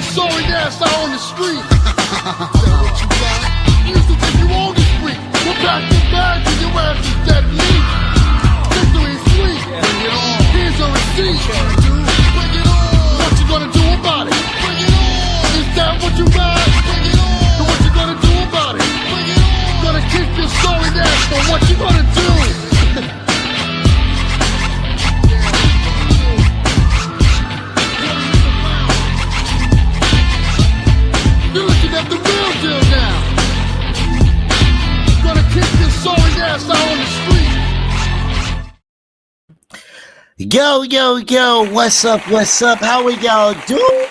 your sorry ass out on the street. That what you got? I used to think you on the street. Well, pack your bags and your ass is dead meat. Victory is sweet. Bring it on. Here's your receipt. Bring it on. What you gonna do about it? Bring it on. Is that what you got? Bring it on. So what you gonna do about it? Bring it on. Gonna kick your sorry ass, but what you gonna do? You're looking at the real deal now. Gonna kick your sorry ass out on the street. Yo, what's up? How are y'all doing?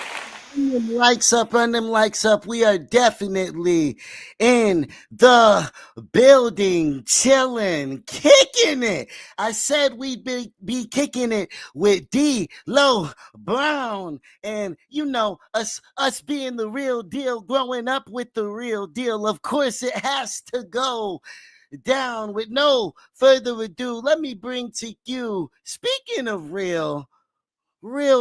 Run them likes up. We are definitely in the building, chilling, kicking it. I said we'd be kicking it with D'Lo Brown. And you know, us being the real deal, growing up with the real deal. Of course, it has to go down. With no further ado, let me bring to you, speaking of real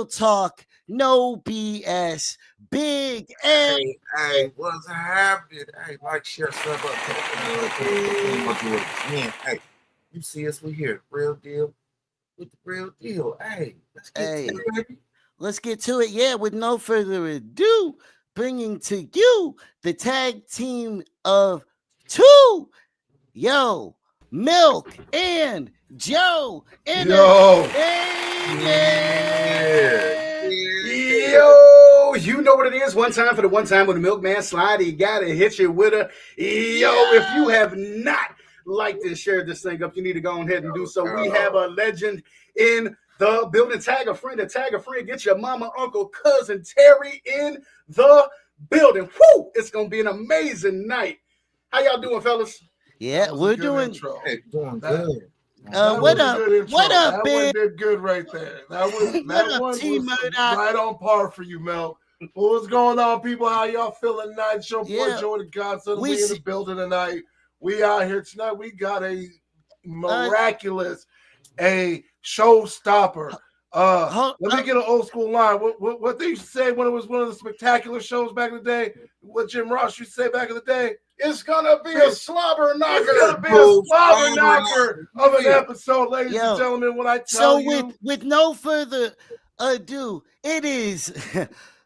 talk, no BS, Big M. Hey, what's happening? Hey, like, share, sub up. Man, hey, you see us, we here, real deal with the real deal. Hey, let's get to it, baby. Let's get to it. Yeah, with no further ado, bringing to you the tag team of two. Yo, Milk and Joe. Yo, you know what it is. One time for the one time with the milkman slide. You gotta hit you with a If you have not liked and shared this thing up, you need to go ahead and do so. We have a legend in the building. Tag a friend. Get your mama, uncle, cousin Terry in the building. Woo! It's gonna be an amazing night. How y'all doing, fellas? Yeah, we're doing. Hey, doing good. What up, that Big? one did good right there. That one was right on par for you, Mel. What's going on, people? How y'all feeling tonight? It's your boy Joey the Godson. We in the building tonight. We out here tonight. We got a miraculous, a showstopper. Let me get an old school line. What they used to say when it was one of the spectacular shows back in the day? What Jim Ross used to say back in the day? It's gonna be a slobber knocker. It's gonna be a slobber knocker of an episode, ladies and gentlemen. When I tell you, with no further ado, it is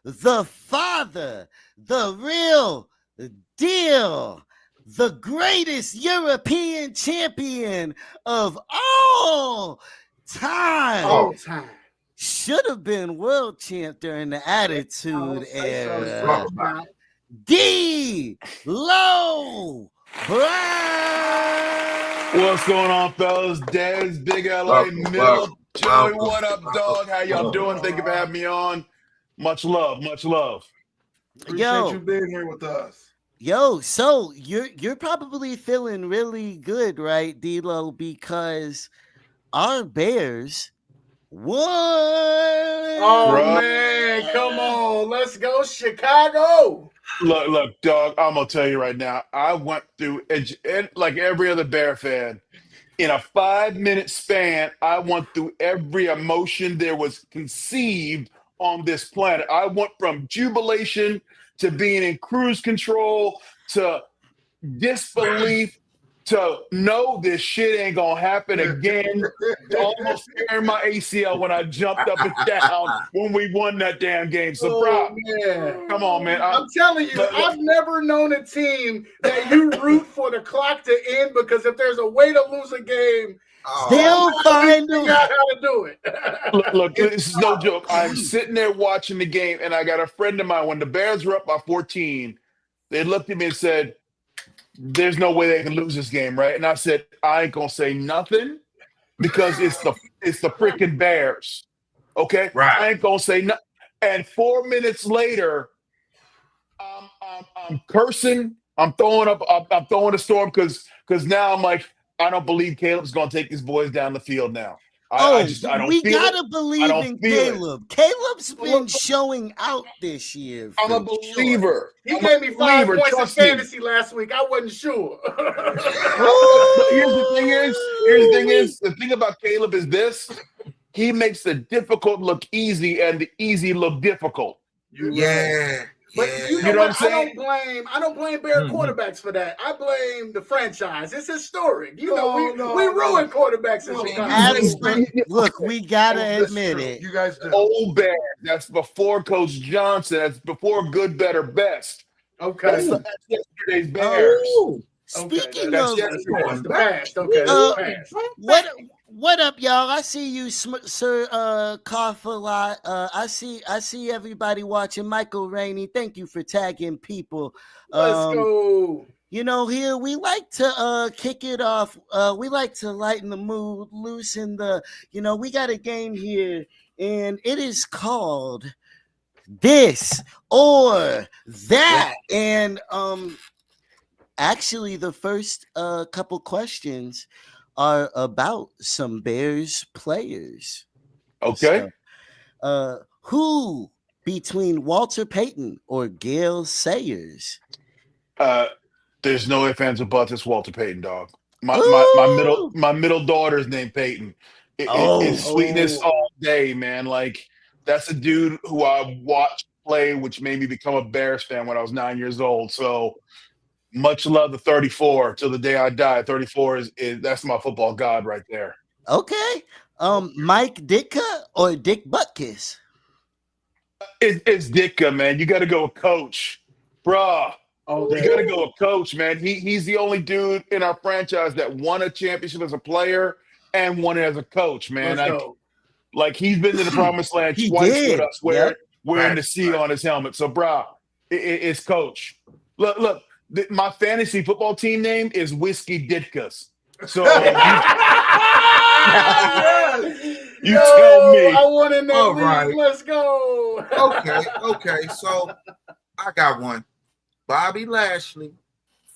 the father, the real deal, the greatest European champion of all time. Should have been world champ during the Attitude Era. D'Lo Brown. What's going on, fellas? Dez, Big LA, Milk, Joey, what up, dog? How y'all doing? Thank you for having me on. Much love. Appreciate you being here with us. Yo, so you're probably feeling really good, right, D'Lo? Because our Bears won. Oh man, come on, let's go Chicago. Look, dog, I'm going to tell you right now, I went through, like every other Bear fan, in a 5-minute span, I went through every emotion there was conceived on this planet. I went from jubilation to being in cruise control to disbelief to know this shit ain't gonna happen again, to almost tearing my ACL when I jumped up and down when we won that damn game. So, bro, come on, man. I'm telling you, I've never known a team that you root for the clock to end, because if there's a way to lose a game, they'll find out how to do it. Look, this is no joke. I'm sitting there watching the game, and I got a friend of mine. When the Bears were up by 14, they looked at me and said, there's no way they can lose this game, right? And I said, I ain't gonna say nothing because it's the freaking Bears. Okay? Right. I ain't gonna say nothing. And 4 minutes later, I'm cursing. I'm throwing a storm because now I'm like, I don't believe Caleb's gonna take his boys down the field now. I don't we feel gotta it. believe in Caleb. Caleb's been showing out this year. I'm a believer. He gave me 5 points in fantasy last week. I wasn't sure. Here's the thing is, the thing about Caleb is this: he makes the difficult look easy and the easy look difficult. Yeah. But you know what what? I'm saying? I don't blame Bear quarterbacks for that. I blame the franchise. It's historic. We ruin quarterbacks in Chicago. Absolutely. Look, we gotta admit it. You guys do. Old Bear. That's before Coach Johnson. That's before good, better, best. Okay. That's yesterday's Bears. Speaking of the past. Okay. What up, y'all? I see you, Sir Cough a lot. I see everybody watching. Michael Rainey, thank you for tagging people. Let's go. You know, here we like to kick it off. We like to lighten the mood, loosen the. We got a game here, and it is called This or That, and actually, the first couple questions are about some Bears players. Okay. So, who between Walter Payton or Gale Sayers? There's no ifs, ands, or buts. It's Walter Payton, dog. My middle daughter's named Peyton. It's sweetness all day, man. Like, that's a dude who I watched play, which made me become a Bears fan when I was 9 years old. So much love to 34 till the day I die. 34 is that's my football god right there. Okay. Mike Ditka or Dick Butkus? It's Ditka, man. You got to go with Coach, bruh. You got to go with Coach, man. He's the only dude in our franchise that won a championship as a player and won it as a coach, man. Like he's been to the promised land twice with us, wearing the C on his helmet. So, bruh, it's Coach. Look. My fantasy football team name is Whiskey Ditkas. So you tell me. I want in that league. Right. Let's go. Okay. So I got one. Bobby Lashley.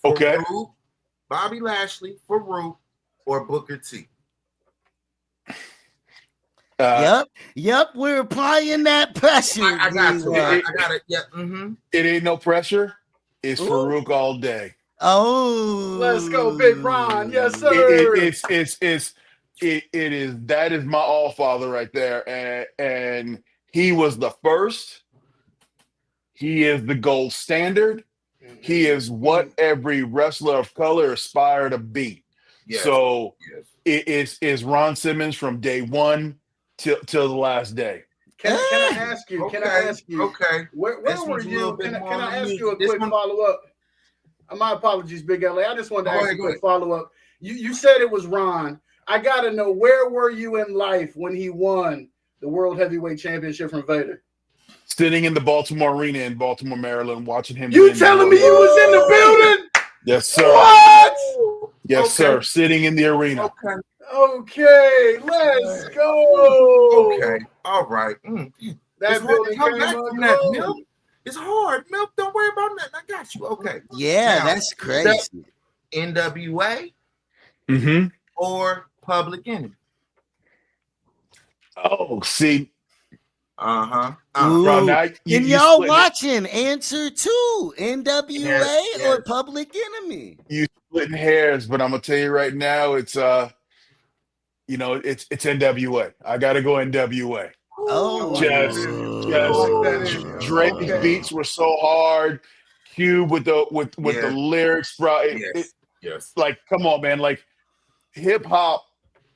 Farouk, Bobby Lashley, Farouk, or Booker T. Yep. We're applying that pressure. I got to. I got it. Yeah. Mm-hmm. It ain't no pressure. It's Farouk all day. Oh, let's go, Big Ron. Yes, sir. That is my all father right there, and he was the first. He is the gold standard. He is what every wrestler of color aspire to be. Yes. So it is Ron Simmons from day one till the last day. Can I ask you? Okay. Where were you? Can I ask you a quick follow-up? My apologies, Big LA. I just wanted to ask you a quick follow-up. You said it was Ron. I got to know, where were you in life when he won the World Heavyweight Championship from Vader? Sitting in the Baltimore Arena in Baltimore, Maryland, watching him. You telling me you was in the building? Yes, sir. What? Yes, sir. Sitting in the arena. Okay, let's go. Okay, all right. That building came back from that, Milk. It's hard, Milk. Don't worry about that. I got you. Okay. Yeah, that's crazy. NWA or Public Enemy? Oh, see. Bro, now and y'all watching Answer 2, NWA or Public Enemy? You splitting hairs, but I'm gonna tell you right now, it's it's NWA. I gotta go NWA. Drake's beats were so hard. Cube with the lyrics, bro. Like, come on, man. Like, hip hop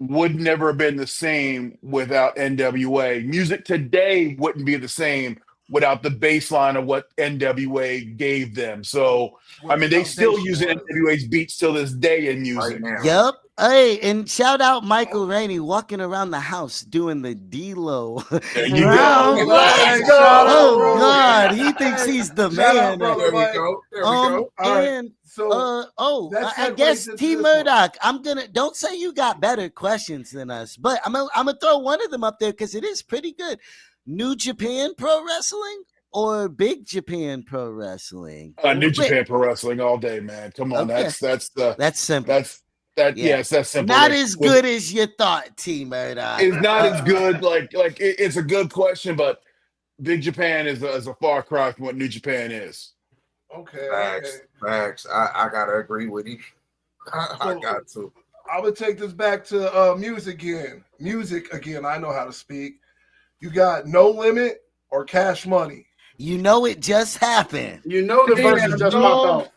would never have been the same without NWA. Music today wouldn't be the same without the baseline of what NWA gave them. So, I mean, they still use NWA's beats till this day in music. Yep. Hey, and shout out Michael Rainey walking around the house doing the D'Lo Brown. Oh God, he thinks he's the man. There we go. All right. I guess T Murdoch. Don't say you got better questions than us, but I'm gonna throw one of them up there because it is pretty good. New Japan Pro Wrestling or Big Japan Pro Wrestling? New Japan Pro Wrestling all day, man. Come on, that's simple. Yes, that's simple. Not as good as you thought, T Murdoch. It's not as good. It's a good question, but Big Japan is a far cry from what New Japan is. Okay. Facts. I gotta agree with you. I got to. I would take this back to music again. I know how to speak. You got No Limit or Cash Money? You know it just happened. You know the verses just popped off.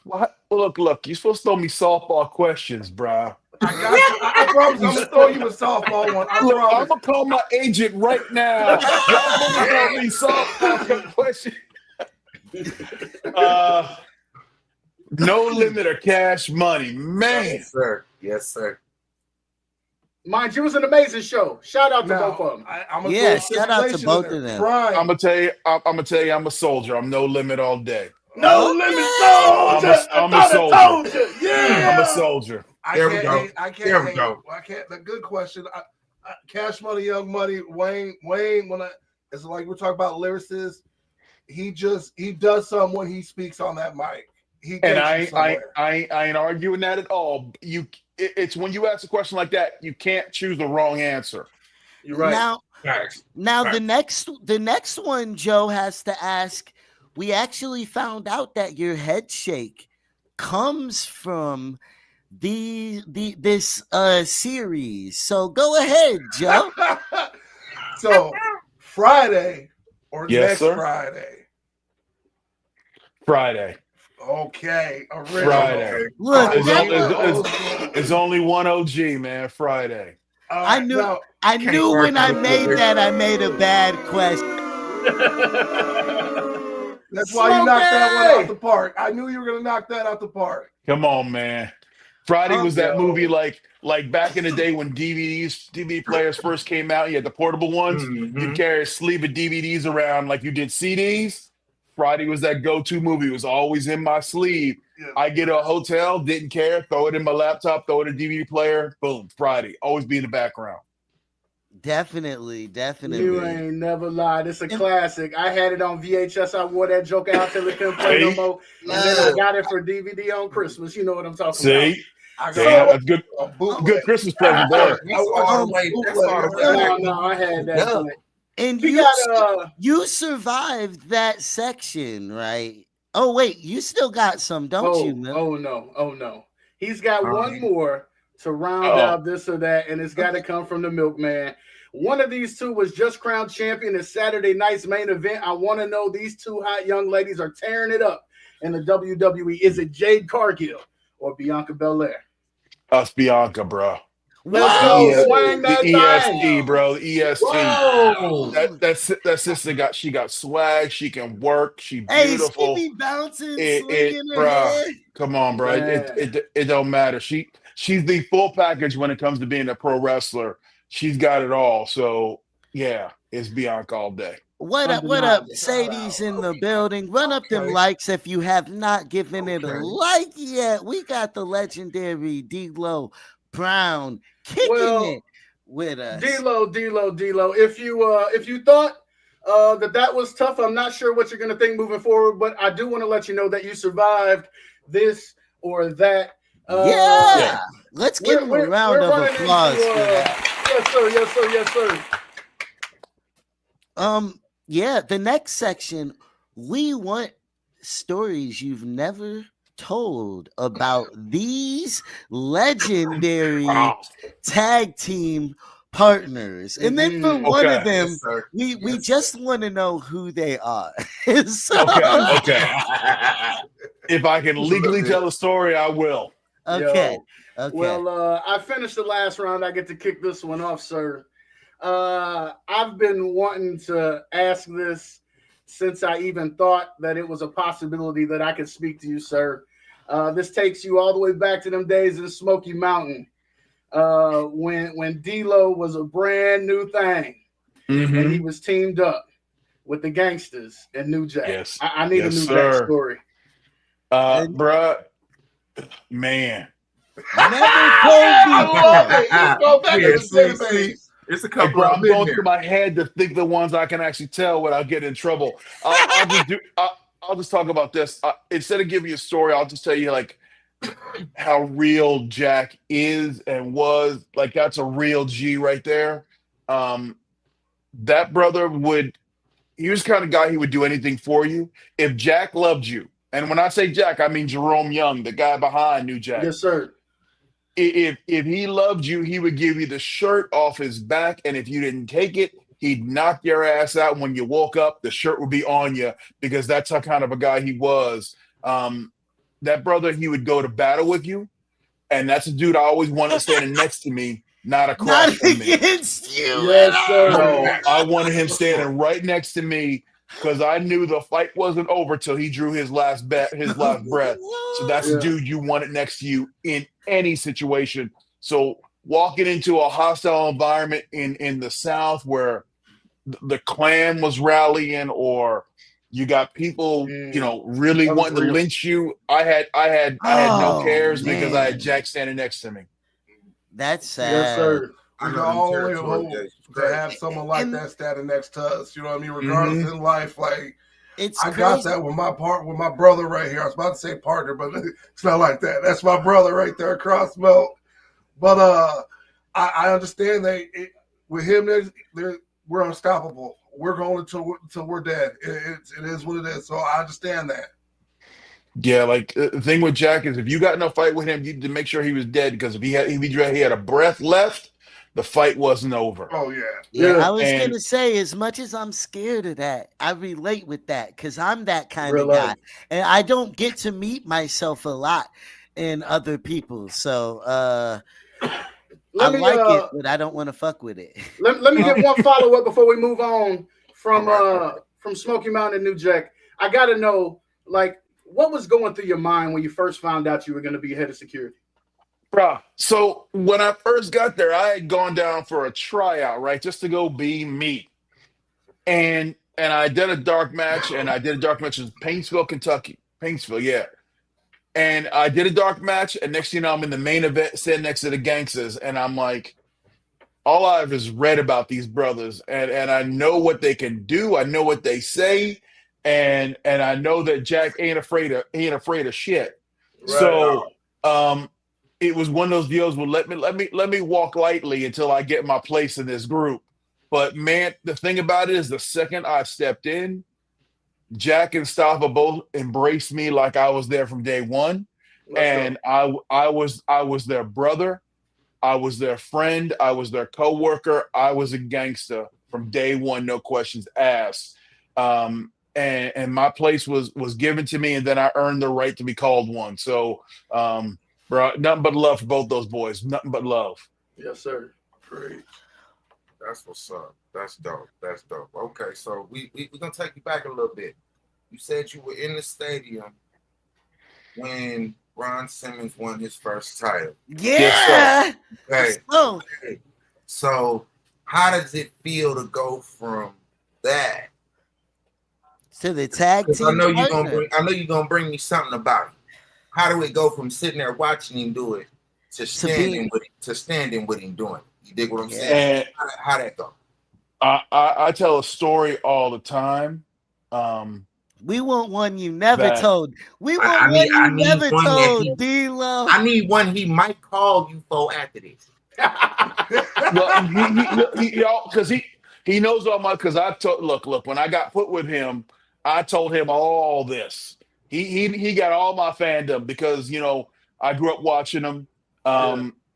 What? Look, you're supposed to throw me softball questions, bro. I got you. I promise I'm gonna throw you a softball one. I'm gonna call my agent right now. Y'all gonna throw me softball questions. No limit or cash money, man. Yes, sir. Yes, sir. Mind you, it was an amazing show. Shout out to both of them. Shout out to both of them. I'm gonna tell you, I'm a soldier. I'm no limit all day. No limit soldier. I'm a soldier. Yeah, I'm a soldier. There we go. I can't. There we go. I can't. The good question. Cash Money, Young Money, Wayne. When it's like we're talking about lyricists, he does something when he speaks on that mic. I ain't arguing that at all. It's when you ask a question like that, you can't choose the wrong answer. You're right. Now the next one Joe has to ask. We actually found out that your head shake comes from this series. So go ahead, Joe. So Friday or yes, next sir? Friday. Okay, original. Friday. Look, it's only one OG, man. Friday. I knew when I made that, I made a bad question. That's why you knocked that one out the park. I knew you were gonna knock that out the park. Come on, man. Friday was that movie like back in the day when DVD players first came out. You had the portable ones. Mm-hmm. You carry a sleeve of DVDs around like you did CDs. Friday was that go-to movie. It was always in my sleeve. Yeah. I get a hotel, didn't care, throw it in my laptop, throw it in a DVD player. Boom, Friday. Always be in the background. Definitely. You ain't never lied. It's a classic. I had it on VHS. I wore that joker out till it couldn't play no more. And then I got it for DVD on Christmas. You know what I'm talking about. That's good. Good Christmas present there. No, I had that. And you survived that section, right? Oh wait, you still got some, don't you? Milk? Oh no. He's got one more to round out this or that, and it's got to come from the milkman. One of these two was just crowned champion in Saturday night's main event. I want to know, these two hot young ladies are tearing it up in the WWE. Is it Jade Cargill or Bianca Belair? Us Bianca, bro. Let's go. Swing that the EST, bro. The EST. Whoa. That sister got swag. She can work. She beautiful. She be bouncing, bro. Come on, bro. It don't matter. She's the full package when it comes to being a pro wrestler. She's got it all. So yeah, it's Bianca all day. What up, Sadie's in the building. Run up them likes if you have not given it a like yet. We got the legendary D'Lo Brown kicking it with us. D'Lo. If you thought that was tough, I'm not sure what you're gonna think moving forward, but I do want to let you know that you survived this or that. Let's give him a round of applause for that. Yes, sir. The next section, we want stories you've never told about these legendary tag team partners. And then for one of them, we just want to know who they are. Okay. If I can legally tell a story, I will. Okay. Well, I finished the last round. I get to kick this one off, sir. I've been wanting to ask this since I even thought that it was a possibility that I could speak to you, sir. This takes you all the way back to them days in Smoky Mountain, when D'Lo was a brand new thing, and he was teamed up with the Gangsters and New Jack. Yes. I need a New Jack story. Bruh, man. Never told It's a couple. I'm going through my head to think the ones I can actually tell without getting in trouble. I'll just talk about this. Instead of giving you a story, I'll just tell you like how real Jack is and was. Like that's a real G right there. That brother he was the kind of guy, he would do anything for you. If Jack loved you, and when I say Jack, I mean Jerome Young, the guy behind New Jack. Yes, sir. If he loved you, he would give you the shirt off his back, and if you didn't take it, He'd knock your ass out. When you woke up, the shirt would be on you because that's how kind of a guy he was. That brother, he would go to battle with you, and that's a dude I always wanted standing next to me, not across from me. Against you. Yes, sir. No, I wanted him standing right next to me because I knew the fight wasn't over till he drew his last breath. So that's the dude you wanted next to you in any situation. So walking into a hostile environment in the South where the Klan was rallying, or you got people, really wanting to lynch you. I had no cares because I had Jack standing next to me. That's sad. Yes, sir. I can only hope to have someone like that standing next to us. You know what I mean? Regardless in life, like I got that with my brother right here. I was about to say partner, but it's not like that. That's my brother right there across Milk. But I understand that with him, we're unstoppable. We're going until we're dead. It is what it is. So I understand that. Yeah, like the thing with Jack is if you got no fight with him, you need to make sure he was dead, because if he had a breath left, the fight wasn't over. Oh yeah. Yeah, I was gonna say, as much as I'm scared of that, I relate with that because I'm that kind of guy, and I don't get to meet myself a lot in other people. So I like it, but I don't want to fuck with it. Let me get one follow up before we move on from Smoky Mountain and New Jack. I gotta know, like, what was going through your mind when you first found out you were going to be head of security? Bruh, so when I first got there, I had gone down for a tryout, right, just to go be me. And I did a dark match, in Paintsville, Kentucky. Paintsville, yeah. And I did a dark match, and next thing you know, I'm in the main event sitting next to the gangsters, and I'm like, all I've is read about these brothers, and I know what they can do. I know what they say. And I know that Jack ain't afraid of shit. Right. So it was one of those deals where let me walk lightly until I get my place in this group. But man, the thing about it is, the second I stepped in, Jack and Staffa both embraced me like I was there from day one. And I was their brother, I was their friend, I was their coworker, I was a gangster from day one, no questions asked. And my place was given to me, and then I earned the right to be called one. So, bro, nothing but love for both those boys. Nothing but love. Yes, sir. Great. That's what's up. That's dope. That's dope. Okay, so we're gonna take you back a little bit. You said you were in the stadium when Ron Simmons won his first title. Yeah. Yes, okay. So how does it feel to go from that to the tag team? I know you're gonna bring me something about it. How do it go from sitting there watching him do it to standing with him doing it? You dig what I'm saying? How that go? I tell a story all the time. We want one you never told. We want one you never told, D'Lo. I need one he might call you for after this. Because he knows all my. Because I told look when I got put with him, I told him all this. He got all my fandom because I grew up watching him.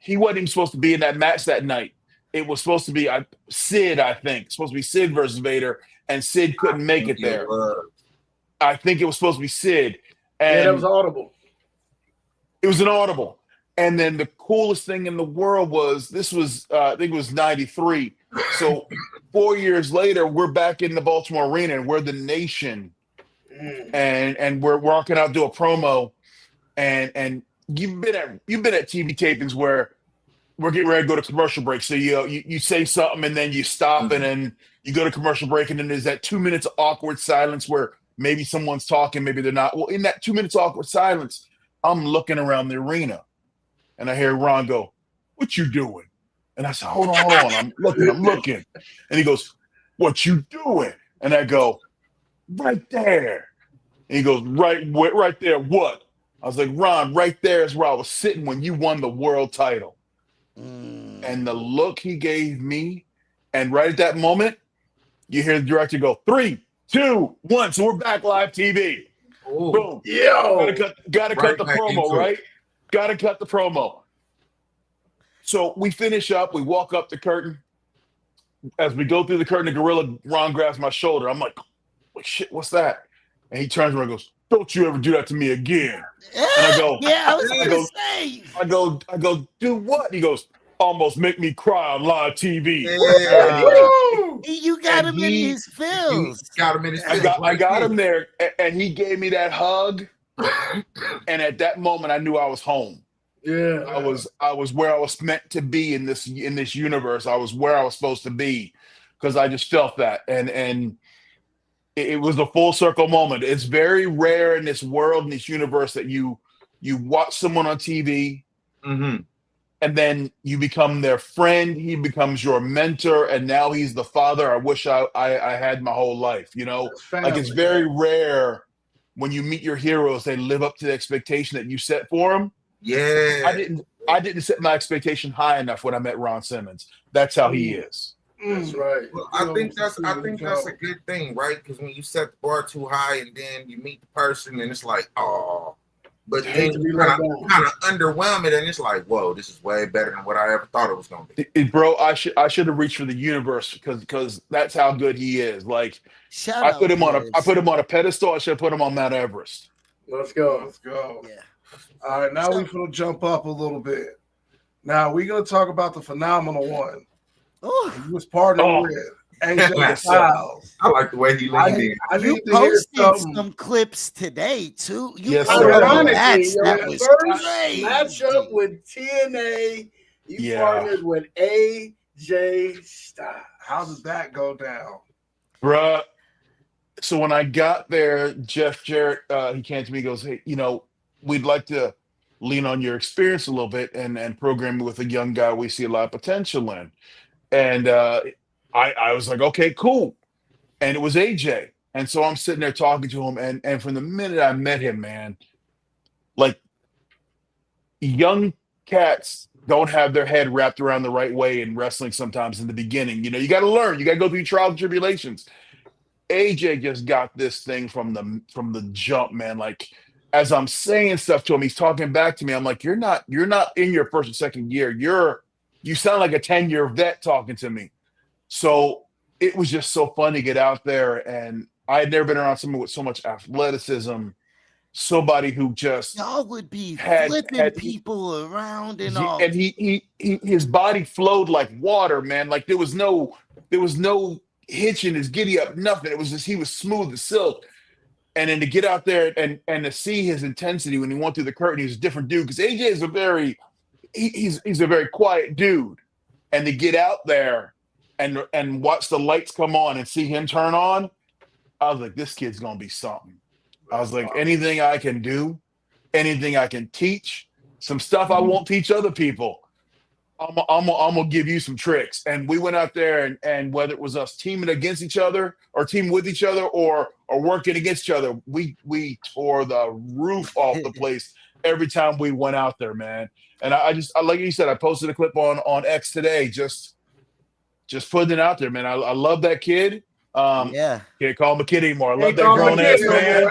He wasn't even supposed to be in that match that night. It was supposed to be Sid, I think. Supposed to be Sid versus Vader, and Sid couldn't make it there. I think it was supposed to be Sid. And that was audible. It was an audible. And then the coolest thing in the world was, this was, I think it was 93. So 4 years later, we're back in the Baltimore Arena, and we're the Nation. And we're walking out to do a promo. And you've been at TV tapings where we're getting ready to go to commercial break. So you say something, and then you stop, and then you go to commercial break, and then there's that 2 minutes of awkward silence where maybe someone's talking, maybe they're not. Well, in that 2 minutes of awkward silence, I'm looking around the arena, and I hear Ron go, "What you doing?" And I said, hold on. I'm looking. And he goes, "What you doing?" And I go, "Right there." And he goes, right there, what? I was like, "Ron, right there is where I was sitting when you won the world title." And the look he gave me, and right at that moment, you hear the director go, 3, 2, 1. So we're back live TV. Ooh. Boom. Gotta cut the promo, right? Gotta cut the promo. So we finish up, we walk up the curtain, as we go through the curtain, the gorilla Ron grabs my shoulder. I'm like, shit, what's that? And he turns around and goes, "Don't you ever do that to me again." And I go, yeah, I was I gonna go, say. I go, do what? He goes, almost make me cry on live TV. You got him in his feels. Got him in his feels. I got him there, and he gave me that hug. And at that moment, I knew I was home. Yeah, I was where I was meant to be in this universe. I was where I was supposed to be, because I just felt that, and it was a full circle moment. It's very rare in this world, in this universe, that you watch someone on TV, and then you become their friend. He becomes your mentor, and now he's the father I wish I had my whole life. You know, like it's very rare when you meet your heroes. They live up to the expectation that you set for them. Yeah, I didn't set my expectation high enough when I met Ron Simmons. That's how he is. That's right. Well, I think that's a good thing, right? Because when you set the bar too high and then you meet the person and it's like, oh, but then you kind of underwhelm it and it's like, whoa, this is way better than what I ever thought it was gonna be. Bro, I should have reached for the universe because that's how good he is. Like, I put him on a pedestal. I should have put him on Mount Everest. Let's go. Yeah. All right, now we're gonna jump up a little bit. Now we're gonna talk about the phenomenal one. He was partnered with AJ Styles. I like the way he leaned in. You posted some clips today too. Ironically, that your was first crazy. matchup with TNA, you partnered with AJ Styles. How did that go down, bruh? So when I got there, Jeff Jarrett, he came to me and goes, "Hey, we'd like to lean on your experience a little bit and program with a young guy we see a lot of potential in." And I was like, okay, cool. And it was AJ. And so I'm sitting there talking to him. And from the minute I met him, man, like, young cats don't have their head wrapped around the right way in wrestling sometimes in the beginning. You got to learn. You got to go through trials and tribulations. AJ just got this thing from the jump, man. Like, as I'm saying stuff to him, he's talking back to me. I'm like, you're not in your first or second year. You sound like a 10-year vet talking to me. So it was just so fun to get out there. And I had never been around someone with so much athleticism, somebody who just y'all would be flipping people around and all. And his body flowed like water, man. Like there was no hitch in his giddy up, nothing. It was just, he was smooth as silk. And then to get out there and to see his intensity when he went through the curtain, he was a different dude. Because AJ is he's a very quiet dude. And to get out there and watch the lights come on and see him turn on, I was like, this kid's gonna be something. I was like, anything I can do, anything I can teach, some stuff I won't teach other people, I'm gonna give you some tricks. And we went out there and whether it was us teaming against each other or teaming with each other or working against each other, we tore the roof off the place every time we went out there, man. And I like you said, I posted a clip on X today, just putting it out there, man. I love that kid. Can't call him a kid anymore. I love that grown ass man.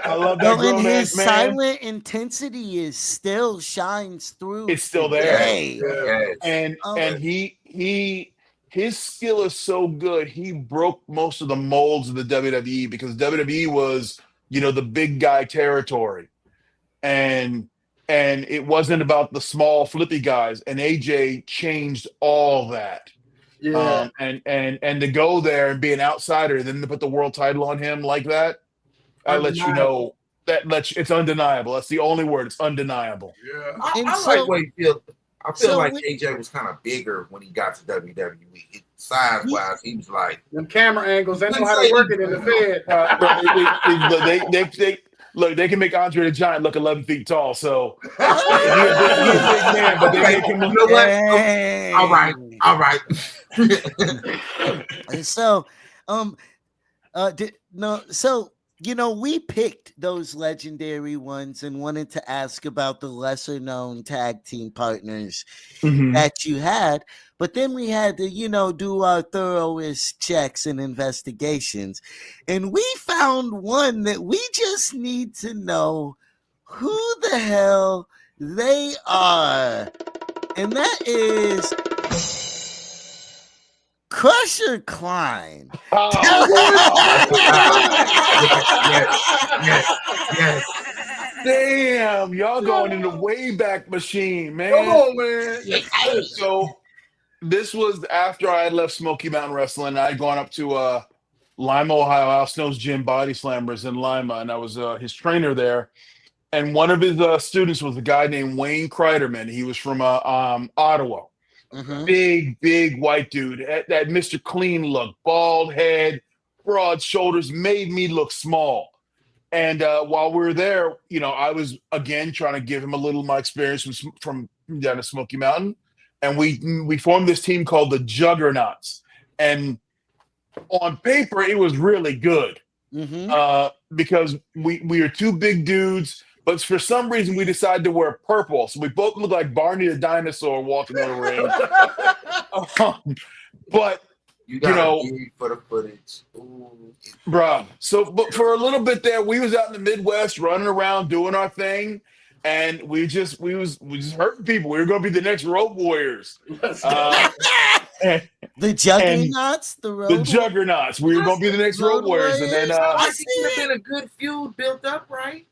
I love that grown ass man. His silent intensity is still shines through. It's still there. Yes. And his skill is so good. He broke most of the molds of the WWE because WWE was, the big guy territory. And it wasn't about the small flippy guys. And AJ changed all that. Yeah. And to go there and be an outsider, and then to put the world title on him like that, I let you know it's undeniable. That's the only word. It's undeniable. Yeah. I like what he feels. I feel like AJ was kind of bigger when he got to WWE. Size wise, he was like them camera angles. They know how to work it in the Fed. Look, they can make Andre the Giant look 11 feet tall. So he's a big man, but they make him look. You know what? All right. So, we picked those legendary ones and wanted to ask about the lesser known tag team partners that you had. But then we had to, do our thoroughest checks and investigations. And we found one that we just need to know who the hell they are. And that is Crusher Klein. Yes. Damn, y'all going in the Wayback Machine, man. Come on, man. So this was after I had left Smoky Mountain Wrestling. I had gone up to Lima, Ohio, Al Snow's gym, Body Slammers in Lima, and I was his trainer there. And one of his students was a guy named Wayne Kreiderman. He was from Ottawa. Big white dude. That Mr. Clean look, bald head, broad shoulders, made me look small. And while we were there, I was again trying to give him a little of my experience from down at Smoky Mountain, and we formed this team called the Juggernauts. And on paper, it was really good because we are two big dudes, but for some reason we decided to wear purple, so we both looked like Barney the dinosaur walking in the ring. But you got for the footage, bro. So, but for a little bit there, we was out in the Midwest running around doing our thing, and we just hurting people. We were going to be the next Road Warriors. The Juggernauts, the Juggernauts. We were going to be the next Road Warriors, and then I think it would have been a good feud built up, right?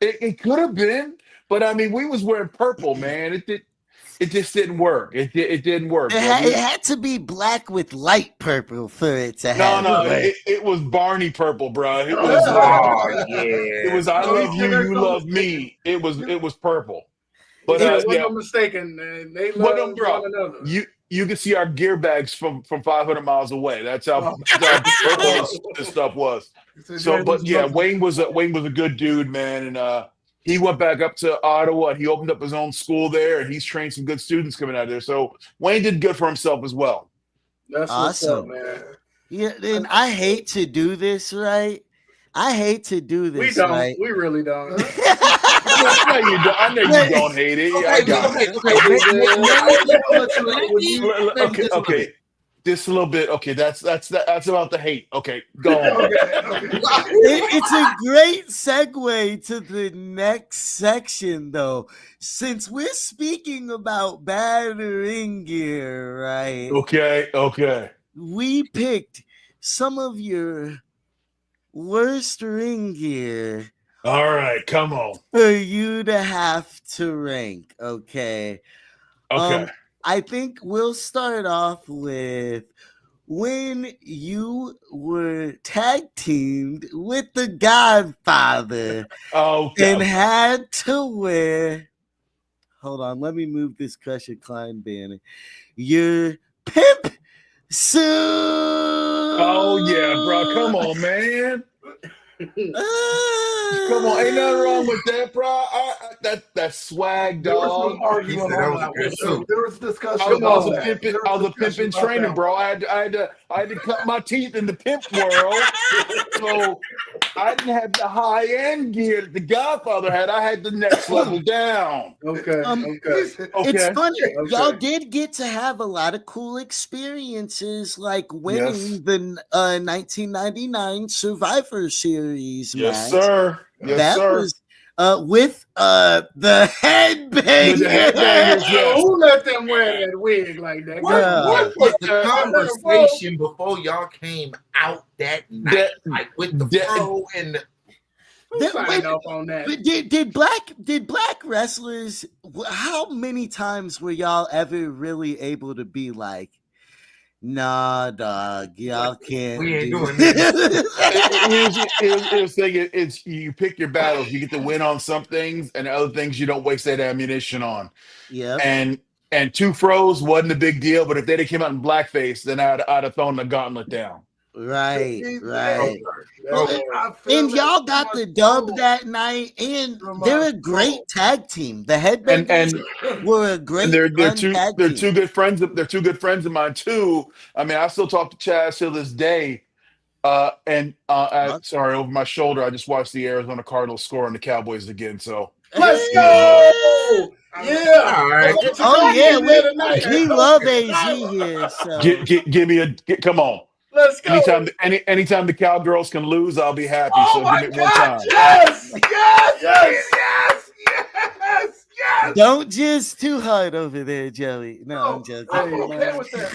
It could have been, but I mean, we was wearing purple, man. It just didn't work. It didn't work. It had to be black with light purple for it to happen. No, it was Barney purple, bro. It was it was I love you, you love me. It was purple. But I'm mistaken. They love one another. You can see our gear bags from 500 miles away. That's how purple this stuff was. So, but yeah, Wayne was a good dude, man, and he went back up to Ottawa and he opened up his own school there, and he's trained some good students coming out of there. So Wayne did good for himself as well. That's awesome, man. Yeah, and I hate to do this, right? I hate to do this. We don't. Right? We really don't. I know you don't hate it. I got it. Okay. Just a little bit. Okay, that's about the hate. Okay, go on. It's a great segue to the next section, though, since we're speaking about bad ring gear, right? Okay. We picked some of your worst ring gear. All right, come on. For you to have to rank, okay? I think we'll start off with when you were tag teamed with the Godfather and had to wear. Hold on, let me move this Crusher Klein banner. Your pimp suit. Oh yeah, bro. Come on, man. Come on, ain't nothing wrong with that, bro. That's swag, dog. There was discussion. I was a pimping trainer, bro. I had to cut my teeth in the pimp world, so I didn't have the high end gear that the Godfather had. I had the next level down. Okay. It's funny. Y'all did get to have a lot of cool experiences, like winning the 1999 Survivor Series. Yes, sir. That was with the headbangers. Who let them wear that wig like that? What was the conversation before y'all came out that night? Like with the pro and did black wrestlers? How many times were y'all ever really able to be like, nah, dog, y'all can't. We ain't doing this. It's you pick your battles. You get to win on some things, and other things you don't waste that ammunition on. Yeah. And two froze wasn't a big deal, but if they'd have came out in blackface, then I'd have thrown the gauntlet down. Right. And y'all got the dub that night, and they're a great tag team. The Headbangers were a great. They're two good friends. They're two good friends of mine too. I mean, I still talk to Chaz to this day. Sorry, over my shoulder, I just watched the Arizona Cardinals score on the Cowboys again. So let's go. Yeah. All right. Oh yeah, we love AZ here. So give me come on. Let's go. Anytime the Cowgirls can lose, I'll be happy. So give it one time. Yes. Yes. Don't just too hard over there, Joey. No, I'm joking. I'm okay with that.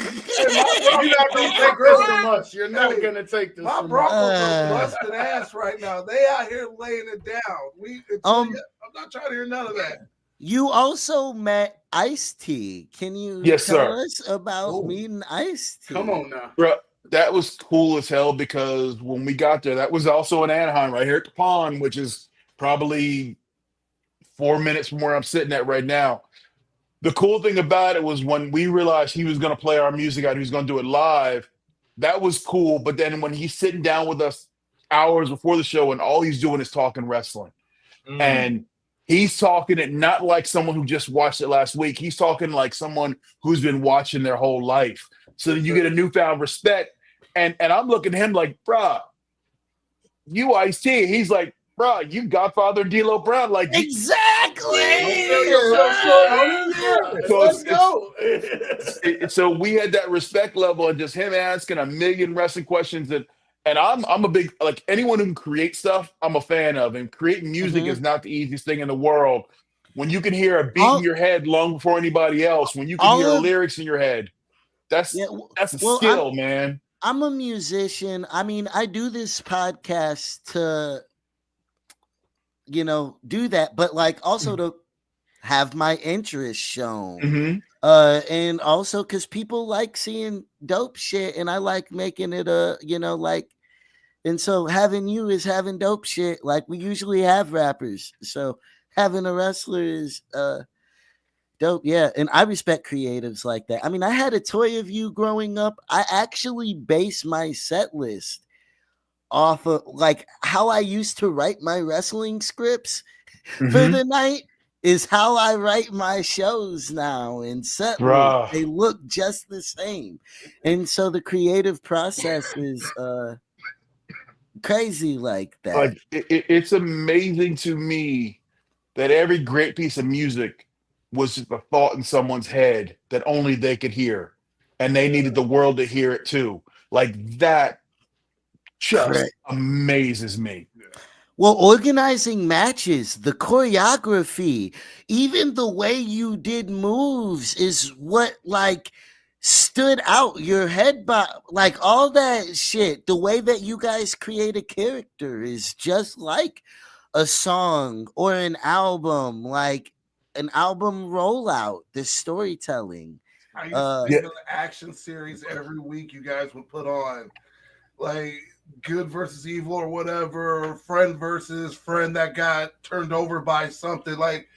You're not gonna take this from us. You're not gonna take this my from Broncos us. are busting ass right now. They out here laying it down. I'm not trying to hear none of that. You also met Ice-T. Can you tell us about meeting Ice-T? Come on now. Bro, that was cool as hell because when we got there, that was also in Anaheim, right here at the pond, which is probably 4 minutes from where I'm sitting at right now. The cool thing about it was when we realized he was going to play our music out, he was going to do it live. That was cool. But then when he's sitting down with us hours before the show and all he's doing is talking wrestling. And he's talking it not like someone who just watched it last week. He's talking like someone who's been watching their whole life. So that you get a newfound respect. And I'm looking at him like, bruh, you Ice-T. He's like, bruh, you Godfather D'Lo Brown. Like, exactly. Let's go. So we had that respect level and just him asking a million wrestling questions. And I'm a big, like, anyone who can create stuff, I'm a fan of. And creating music is not the easiest thing in the world. When you can hear a beat in your head long before anybody else, when you can hear lyrics in your head, that's a skill, man. I'm a musician. I mean, I do this podcast to, do that, but like also to have my interest shown. And also because people like seeing dope shit and I like making it and so having you is having dope shit. Like we usually have rappers. So having a wrestler is dope. Yeah. And I respect creatives like that. I mean, I had a toy of you growing up. I actually base my set list off of like how I used to write my wrestling scripts for the night is how I write my shows now in set list. They look just the same. And so the creative process is crazy like that. Like it's amazing to me that every great piece of music was just a thought in someone's head that only they could hear. And they needed the world to hear it too. Like that just amazes me. Well, organizing matches, the choreography, even the way you did moves is what like stood out. Your head, like all that shit, the way that you guys create a character is just like a song or an album, like an album rollout, the storytelling. I used to think of the action series every week you guys would put on. Like good versus evil or whatever, friend versus friend that got turned over by something. Like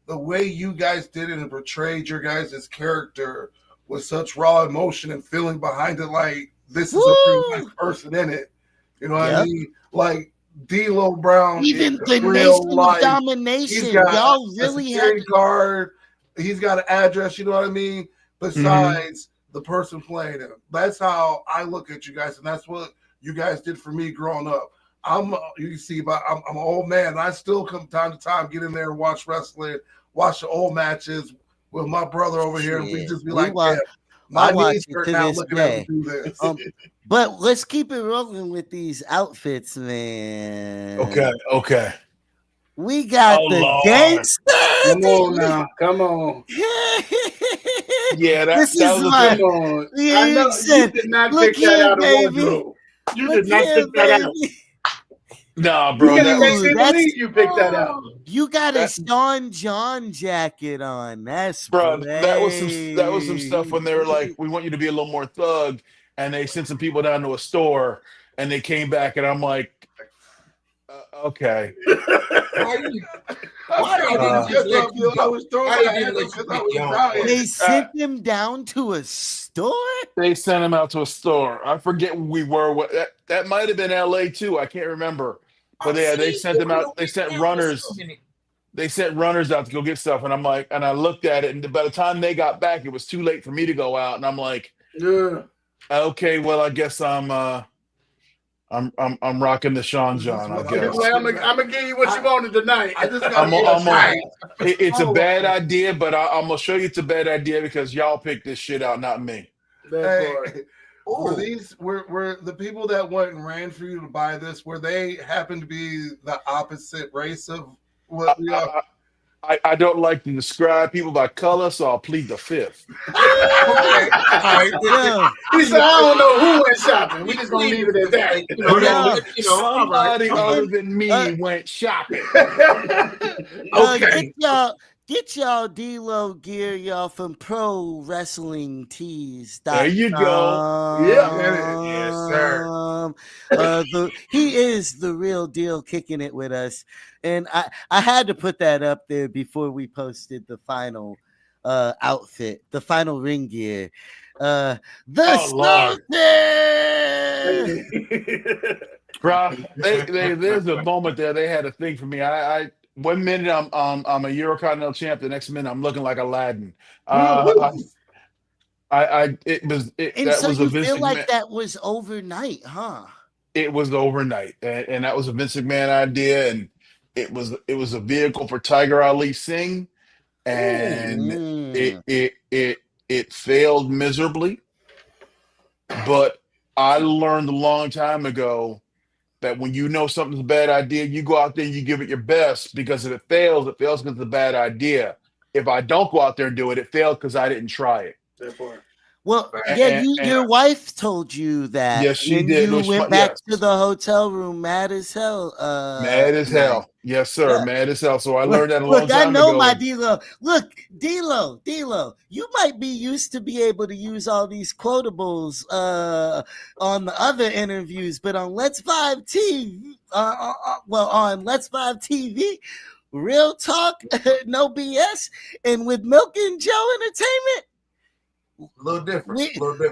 the way you guys did it and portrayed your guys' character with such raw emotion and feeling behind it, like this is a real life person in it. You know what I mean? Like D'Lo Brown, even the Nation of Domination, y'all really had a card. He's got an address. You know what I mean? Besides the person playing him, that's how I look at you guys, and that's what you guys did for me growing up. I'm an old man. And I still come time to time, get in there and watch wrestling, watch the old matches with my brother over here, and we just be my knees hurt now looking at him do this. But let's keep it rolling with these outfits, man. Okay. We got the gangster. Come on now. Come on. Yeah, this is my. Come on. I know you did not pick that out of wardrobe. You did not pick that out. Nah, bro. You picked that out. You got a Sean John jacket on. That's bro. That was some stuff when they were like, "We want you to be a little more thug," and they sent some people down to a store, and they came back, and I'm like, okay. They sent him down to a store? They sent him out to a store. I forget where we were. That might have been LA too. I can't remember. But yeah, they sent them out. They sent runners. They sent runners out to go get stuff. And I'm like, and I looked at it, and by the time they got back, it was too late for me to go out. And I'm like, okay, well, I guess I'm rocking the Sean John, I guess. I'm gonna give you what you wanted tonight. It's a bad idea, but I'm gonna show you it's a bad idea because y'all picked this shit out, not me. Were the people that went and ran for you to buy this? Were they happen to be the opposite race of what we are? I don't like to describe people by color, so I'll plead the fifth. Okay. All right. Yo, He said, I don't know who went shopping. We just gonna leave it at that. Somebody all right. other than me went shopping. Okay. Get y'all D'Lo gear, y'all, from Pro Wrestling Tees. There you go. Yes, sir. He is the real deal, kicking it with us, and I had to put that up there before we posted the final outfit, the final ring gear. The Bro, there's a moment there. They had a thing for me. I 1 minute I'm a Eurocontinental champ. The next minute I'm looking like Aladdin. That was a Vince feel like McMahon. that was overnight, huh? It was overnight, and that was a Vince McMahon idea, and it was a vehicle for Tiger Ali Singh, and it failed miserably. But I learned a long time ago that when you know something's a bad idea, you go out there and you give it your best, because if it fails because it's a bad idea. If I don't go out there and do it, it failed because I didn't try it. That part. Well, your wife told you that. Yes, she did. You went back to the hotel room mad as hell. Mad as hell. Yes, sir. Yeah. Mad as hell. So I learned that a long time ago. I know my D'Lo. Look, D'Lo, you might be used to be able to use all these quotables on the other interviews, but on Let's Vibe TV, on Let's Vibe TV, real talk, no BS, and with Milk and Joe Entertainment. A little different.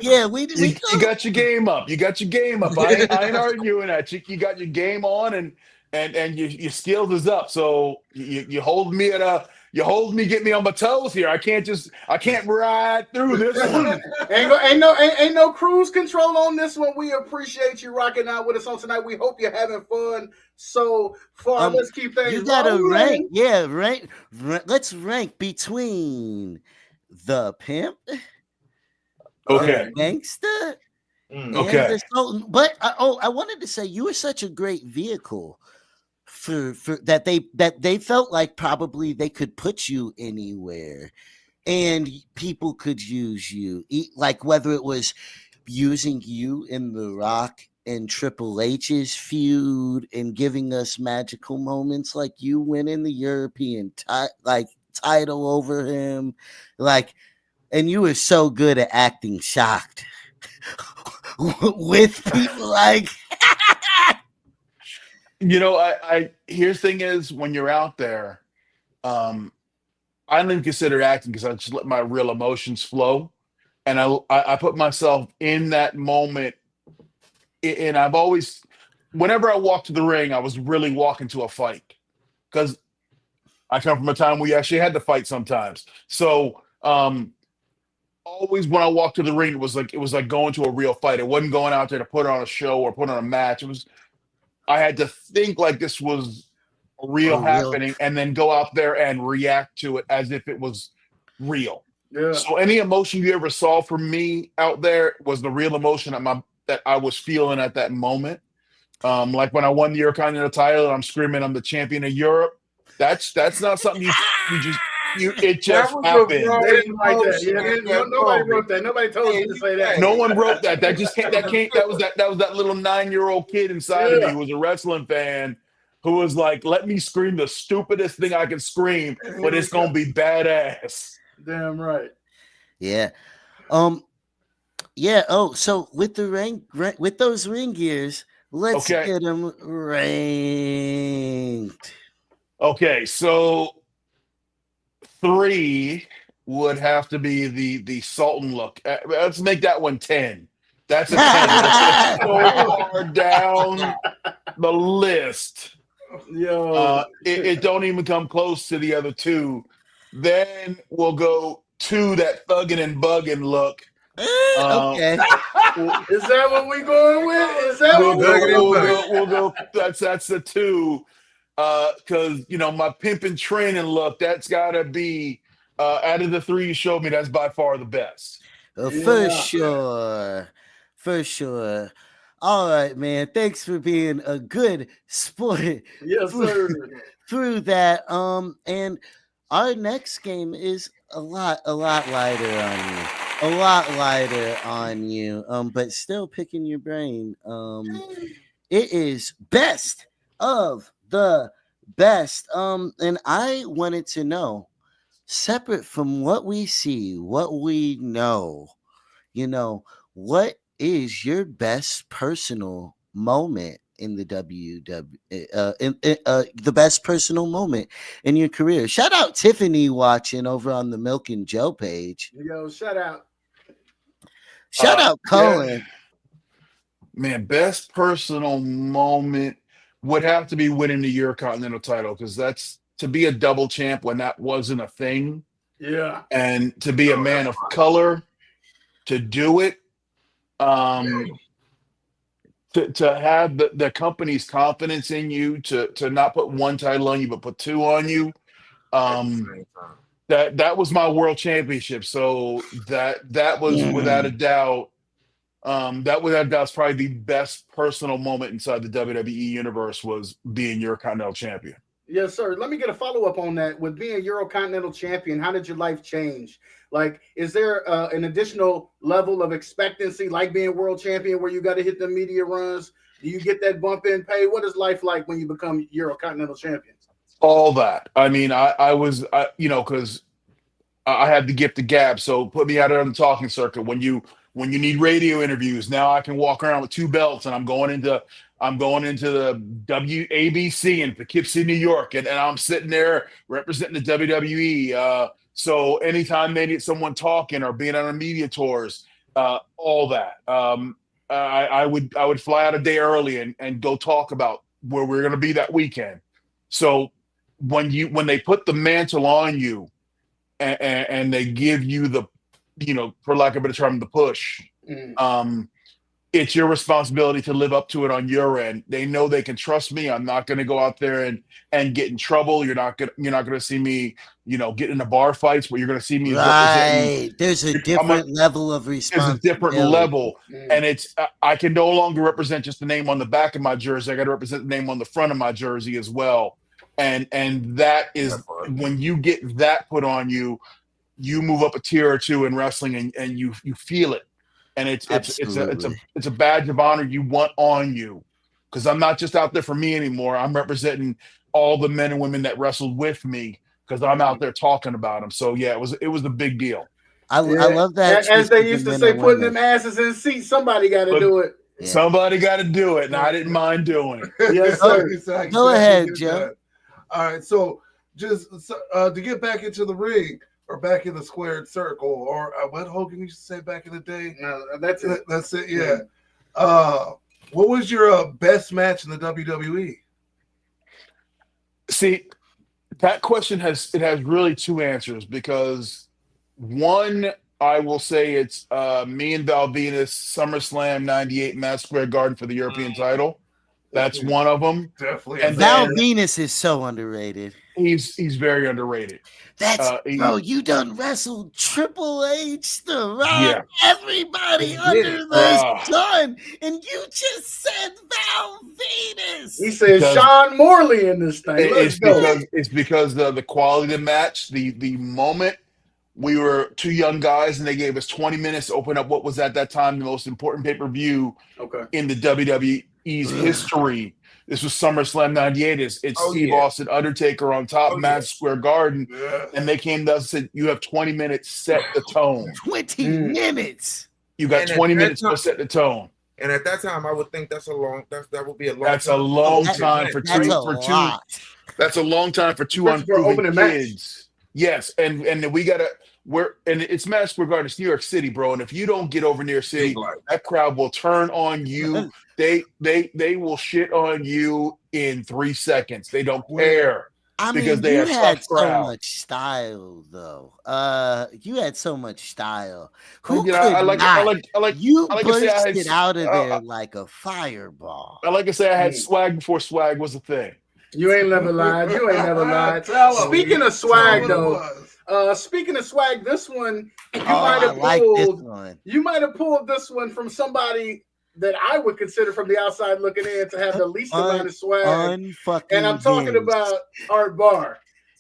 Yeah, you got your game up. I ain't arguing that. You got your game on, and your skills is up. So you hold me get me on my toes here. I can't ride through this one. ain't no cruise control on this one. We appreciate you rocking out with us on tonight. We hope you're having fun so far. Let's keep things. You gotta rank. Yeah, rank. Let's rank between the pimp. Okay. Gangster. Okay. But I wanted to say you were such a great vehicle for that they felt like probably they could put you anywhere and people could use you, like whether it was using you in The Rock and Triple H's feud and giving us magical moments like you winning the European title over him, and you were so good at acting shocked with people like. Here's the thing is, when you're out there, I don't even consider acting, because I just let my real emotions flow, and I put myself in that moment. And I've always, whenever I walk to the ring, I was really walking to a fight, because I come from a time where you actually had to fight sometimes. So always when I walked to the ring, it was like going to a real fight. It wasn't going out there to put on a show or put on a match. I had to think like this was real happening, and then go out there and react to it as if it was real. Yeah. So any emotion you ever saw from me out there was the real emotion that I was feeling at that moment. Like when I won the Eurocontinental title, I'm screaming, "I'm the champion of Europe." That's not something it just happened. Nobody wrote that. Nobody told you to say that. No one wrote that. That was that little 9-year-old kid inside of me who was a wrestling fan, who was like, let me scream the stupidest thing I can scream, but it's gonna be badass. Damn right. Yeah. Yeah. Oh, so with the with those ring gears, let's get them ranked. Okay, so 3 would have to be the Sultan look. Let's make that one 10. That's a 10. That's so far down the list. Yo, it don't even come close to the other 2. Then we'll go to that thuggin' and buggin' look. Okay. Is that what we going with? Is that what we'll go? That's the 2. Because my pimp and training look, that's gotta be out of the 3 you showed me, that's by far the best. For sure. All right, man. Thanks for being a good sport. Yes, sir. Through that. And our next game is a lot lighter on you. A lot lighter on you. But still picking your brain. It is best of the best. And I wanted to know, separate from what we see, what we know, what is your best personal moment in the the best personal moment in your career? Shout out Tiffany watching over on the Milk and Joe page. Yo, shout out. Shout out Colin. Yeah. Man, best personal moment would have to be winning the Eurocontinental title, because that's to be a double champ when that wasn't a thing. Yeah. And to be a man of color, to do it, to have the company's confidence in you, to not put one title on you, but put two on you. That was my world championship. So that was without a doubt. That's probably the best personal moment inside the WWE universe, was being Eurocontinental champion. Yes, sir. Let me get a follow-up on that. With being Eurocontinental champion, how did your life change? Like, is there an additional level of expectancy, like being world champion, where you got to hit the media runs? Do you get that bump in pay? What is life like when you become Eurocontinental champion? All that. I mean, I was, because I had the gift of gab, so put me out there on the talking circuit. When you need radio interviews, now I can walk around with two belts, and I'm going into the WABC in Poughkeepsie, New York, and I'm sitting there representing the WWE. So anytime they need someone talking or being on a media tours, all that. I would fly out a day early and go talk about where we're going to be that weekend. So when they put the mantle on you, and they give you the, for lack of a better term, the push, it's your responsibility to live up to it on your end. They know they can trust me. I'm not going to go out there and get in trouble. You're not going to see me, get into bar fights, but you're going to see me. Right. There's a different level of responsibility. There's a different level. And I can no longer represent just the name on the back of my jersey. I got to represent the name on the front of my jersey as well. And that is, when you get that put on you, you move up a tier or two in wrestling, and you feel it. And it's a badge of honor you want on you, because I'm not just out there for me anymore. I'm representing all the men and women that wrestled with me, because I'm out there talking about them. So yeah, it was a big deal. I love that. As they used to say, putting them asses in seats, somebody got to do it. Yeah. Somebody got to do it, and I didn't mind doing it. Yes, sir. Exactly. Go ahead, Joe. All right, so just to get back into the ring, or back in the squared circle, or what Hogan used to say back in the day. No, that's it. That's it. Yeah. What was your best match in the WWE? See, that question has really two answers, because one, I will say it's me and Val Venus, SummerSlam '98, Madison Square Garden for the European title. That's one of them. Definitely. And Val Venus is so underrated. He's very underrated. That's bro, you done wrestled Triple H, The Rock, everybody under the sun, and you just said Val Venus. He said Sean Morley in this thing. It's because the quality of the match, the moment. We were two young guys, and they gave us 20 minutes to open up what was at that time the most important pay-per-view in the WWE's history. This was SummerSlam '98. It's Steve Austin, Undertaker on top, Madison Square Garden. Yeah. And they came to us and said, you have 20 minutes, set the tone. 20 minutes. You got 20 minutes to set the tone. And at that time, I would think that would be a long That's time. a long time for two. That's a long time for two unproven kids. Yes, and we gotta and it's Madison Square Garden, it's New York City, bro. And if you don't get over New York City, that crowd will turn on you. They will shit on you in 3 seconds. They don't care. Because they have had so much style, though. You had so much style. Who could not? You bursted out of there like a fireball. I like to say I had swag before swag was a thing. You ain't never lied. Speaking of swag, this one you might have pulled this one from somebody that I would consider from the outside looking in to have the least amount of swag. And I'm talking about Art Barr.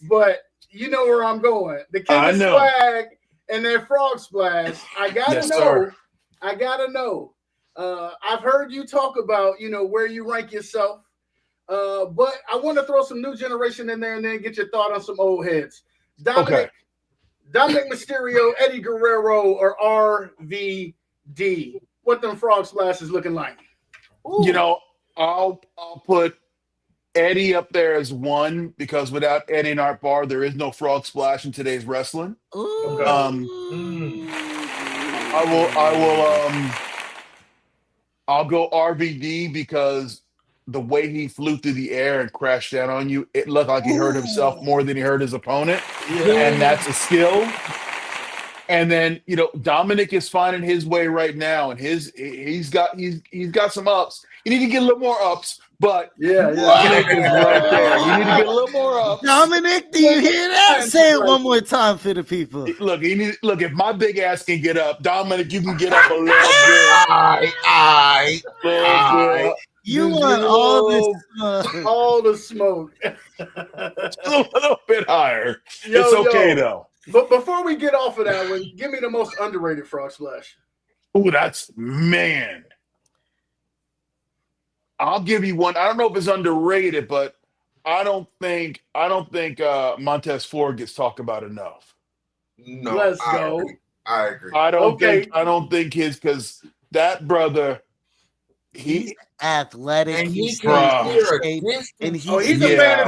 But you know where I'm going. The King I of know. Swag and their Frog Splash. I gotta Yes, know. sir. I gotta know. I've heard you talk about, where you rank yourself. But I want to throw some new generation in there and then get your thought on some old heads. Dominic Mysterio, Eddie Guerrero, or RVD? What them Frog Splashes looking like? Ooh. I'll put Eddie up there as one because without Eddie and Art Barr, there is no Frog Splash in today's wrestling. Okay. I'll go RVD because the way he flew through the air and crashed down on you, it looked like he hurt himself more than he hurt his opponent. Yeah. And that's a skill. And then, Dominic is finding his way right now, and he's got some ups. You need to get a little more ups, but Dominic is right there. You need to get a little more ups. Dominic, do you hear that? Say it one more time for the people. Look, if my big ass can get up, Dominic, you can get up a little bit. You want all the smoke. A little bit higher. It's okay though. But before we get off of that one, give me the most underrated Frog Splash. Ooh, I'll give you one. I don't know if it's underrated, but I don't think Montez Ford gets talked about enough. No, let's go. I agree. I don't think because that brother, he's athletic. And he's a fan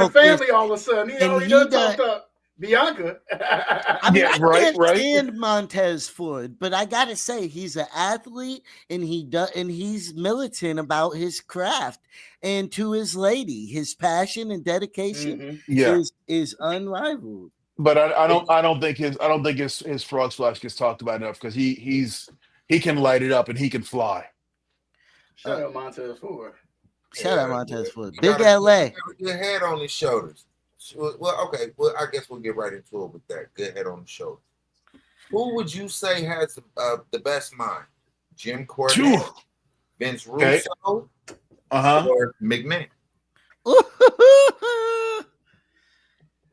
of the family all of a sudden. He done talked up Bianca. I can't stand Montez Ford, but I gotta say he's an athlete and he's militant about his craft and to his lady. His passion and dedication is unrivaled. But I don't think his Frog Splash gets talked about enough because he can light it up and he can fly. Shout out Montez Ford. Shout out Montez Ford. Big LA. Good head on his shoulders. Well, okay. Well, I guess we'll get right into it with that. Good head on the shoulders. Who would you say has the best mind? Jim Cornette, Vince Russo, or McMahon?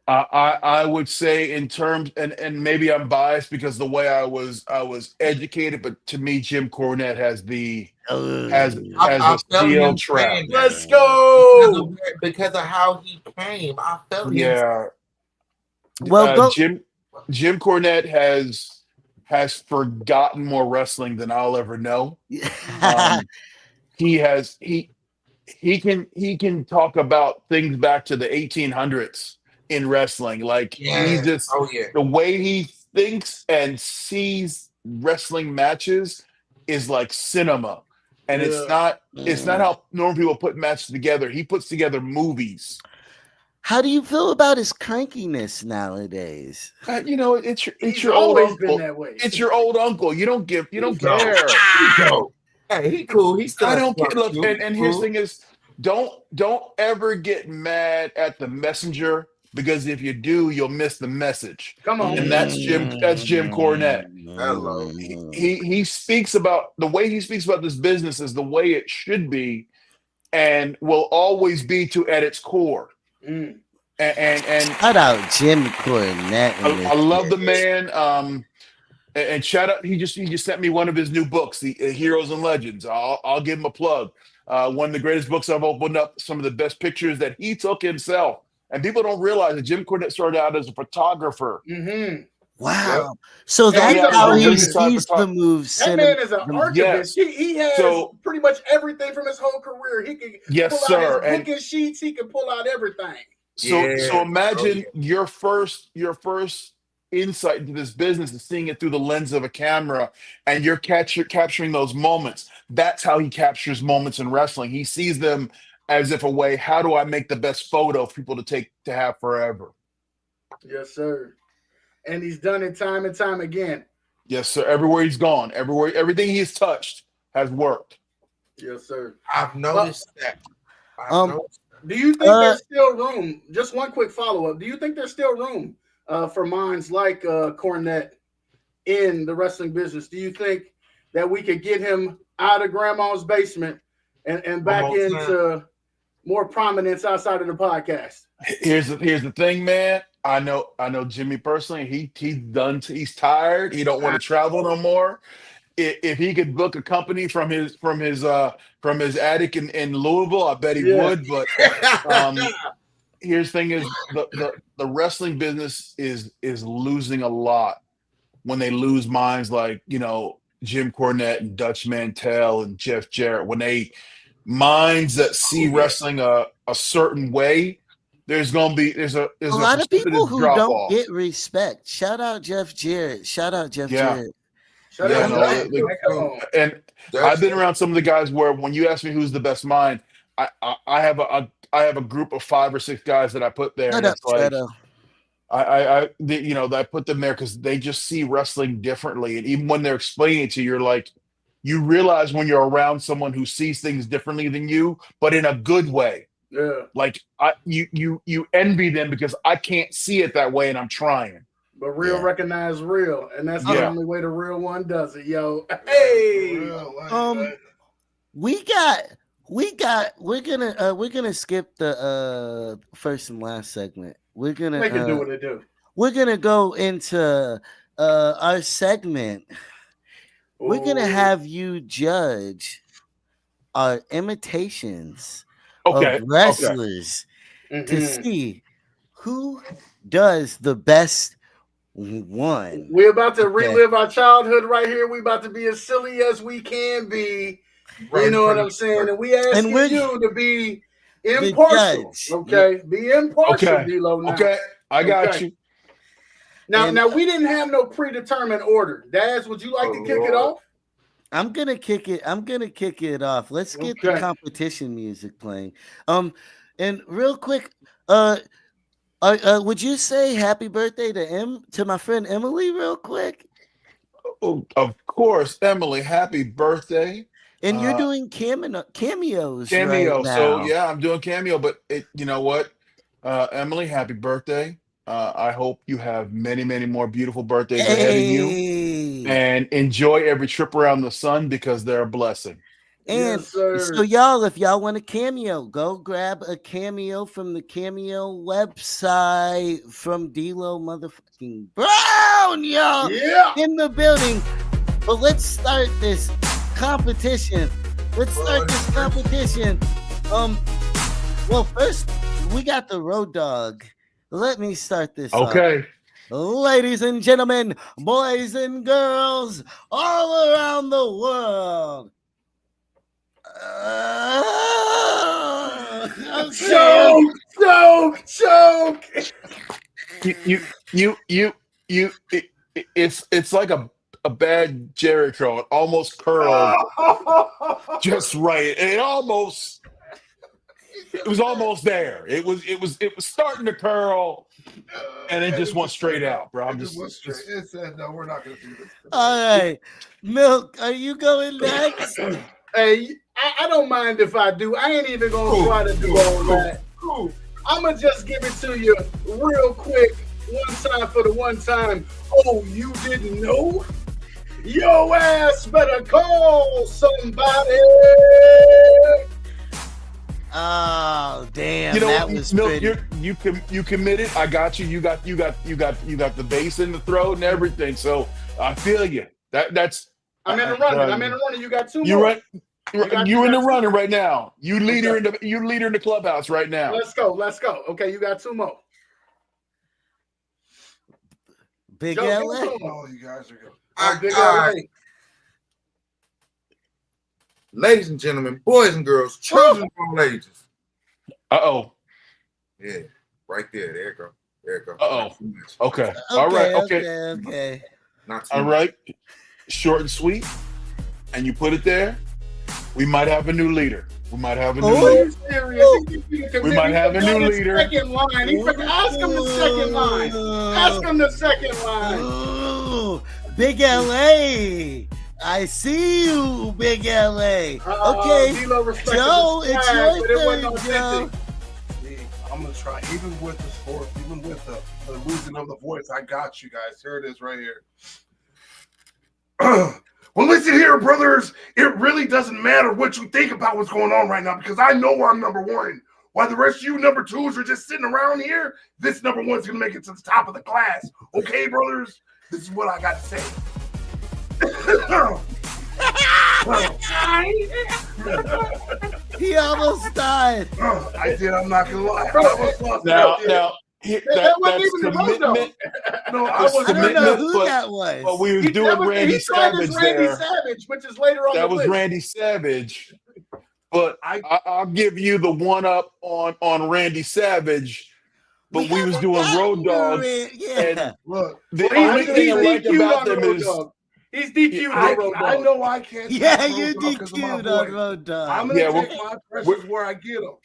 I would say in terms, and maybe I'm biased because the way I was educated, but to me, Jim Cornette has the steel trap. Let's go because of how he came. I felt Jim Cornette has forgotten more wrestling than I'll ever know. He can talk about things back to the 1800s in wrestling. Like he just the way he thinks and sees wrestling matches is like cinema. And it's not how normal people put matches together. He puts together movies. How do you feel about his crankiness nowadays? It's your old uncle. It's your old uncle. You don't care. Hey, he cool. He's still. I don't care. Look, and here's the thing is, don't ever get mad at the messenger because if you do, you'll miss the message. Come on, and that's Jim Cornette. Hello. He speaks about the way he speaks about this business is the way it should be, and will always be at its core. And shout out Jim Cornette. I love the man. And shout out, he just sent me one of his new books, the Heroes and Legends. I'll give him a plug. One of the greatest books I've opened up. Some of the best pictures that he took himself. And people don't realize that Jim Cornette started out as a photographer. Mm-hmm. Wow. Yep. So that's how he sees the moves. That man is an archivist. Yes. He has pretty much everything from his whole career. He can pull out his book and sheets. He can pull out everything. So imagine your first insight into this business is seeing it through the lens of a camera, and you're capturing those moments. That's how he captures moments in wrestling. He sees them as if a way, how do I make the best photo for people to have forever? Yes, sir. And he's done it time and time again. Yes, sir. Everywhere he's gone, everything he's touched has worked. Yes, sir. I've noticed that. Do you think there's still room? Just one quick follow-up. Do you think there's still room for minds like Cornette in the wrestling business? Do you think that we could get him out of grandma's basement and back into more prominence outside of the podcast? Here's the thing, man. I know Jimmy personally. He's tired. He don't want to travel no more. If he could book a company from his attic in Louisville, I bet he would. But here's the thing: is the wrestling business is losing a lot when they lose minds like Jim Cornette and Dutch Mantell and Jeff Jarrett. When they minds that see wrestling a certain way, there's a lot of people who don't off. get respect. Shout out Jeff Jarrett. And I've been around some of the guys where when you ask me who's the best mind, I have a group of 5 or 6 guys that I put there. I put them there because they just see wrestling differently, and even when they're explaining it to you, you're like, you realize when you're around someone who sees things differently than you, but in a good way. Yeah. Like you envy them because I can't see it that way, and I'm trying. But real recognize real, and that's the only way the real one does it, yo. Hey, we're gonna skip the first and last segment. We're gonna make it do what it do. We're gonna go into our segment. Ooh. We're gonna have you judge our imitations of wrestlers to see who does the best one. We're about to relive our childhood right here. We're about to be as silly as we can be. You know what I'm saying? And we asking you to be impartial. Okay? Be impartial, D'Lo. Okay, I got you. Now we didn't have no predetermined order. Daz, would you like to kick it off? I'm gonna kick it off. Let's get the competition music playing. And real quick, would you say happy birthday to my friend Emily real quick? Oh, of course, Emily, happy birthday. And you're doing cameos right now. So yeah, I'm doing cameo, but you know what? Emily, happy birthday. I hope you have many, many more beautiful birthdays ahead of you. And enjoy every trip around the sun because they're a blessing. And so y'all, if y'all want a cameo, go grab a cameo from the Cameo website from D'Lo motherfucking Brown, y'all. Yeah. In the building. But let's start this competition. Well, first we got the Road Dogg. Let me start this off. Ladies and gentlemen, boys and girls all around the world. Choke. It's like a bad Jerry curl. It almost curled just right. It was almost there. It was starting to curl, and it just went straight out, bro. It said, no, we're not going to do this. All right. Milk, are you going next? Hey, I don't mind if I do. I ain't even going to try to do all that. I'm going to just give it to you real quick. One time for the one time. Oh, you didn't know? Your ass better call somebody. Oh, damn! That was pretty. You committed. I got you. You got the bass in the throat and everything. So I feel you. That's. I'm in the running. You got 2 more. You're in the running right now. You leader in the clubhouse right now. Let's go. Okay, you got 2 more. Big LA. Oh, you guys are good. Big LA. Ladies and gentlemen, boys and girls, children of all ages. Uh-oh. Yeah, right there. There you go. Uh-oh. Okay. All right. Okay. Not too all much. right. Short and sweet. And you put it there. We might have a new leader. We might have a new leader. Second line. Ask him the second line. Ask him the second line. Ooh, Big LA. I see you, Big LA. Okay, Joe, it's your turn, Joe. I'm going to try. Even with the sport, even with the losing of the voice, I got you guys. Here it is right here. Well, listen here, brothers. It really doesn't matter what you think about what's going on right now because I know I'm number one. While the rest of you number 2s are just sitting around here, this number 1's going to make it to the top of the class. Okay, brothers? This is what I got to say. He almost died. I did. I'm not going to lie. Now, that's commitment. No, I don't know who that was. But we was doing Randy Savage Randy Savage, which is later on. That was list. Randy Savage. But I'll give you the one up on Randy Savage. But we was doing Road Dogs. Yeah. Look, the only thing I like about them is he's DQ'd on Road Dogs. I know I can't. Yeah, you're DQ'd on Road Dogs. I'm gonna take my pressures where I get them.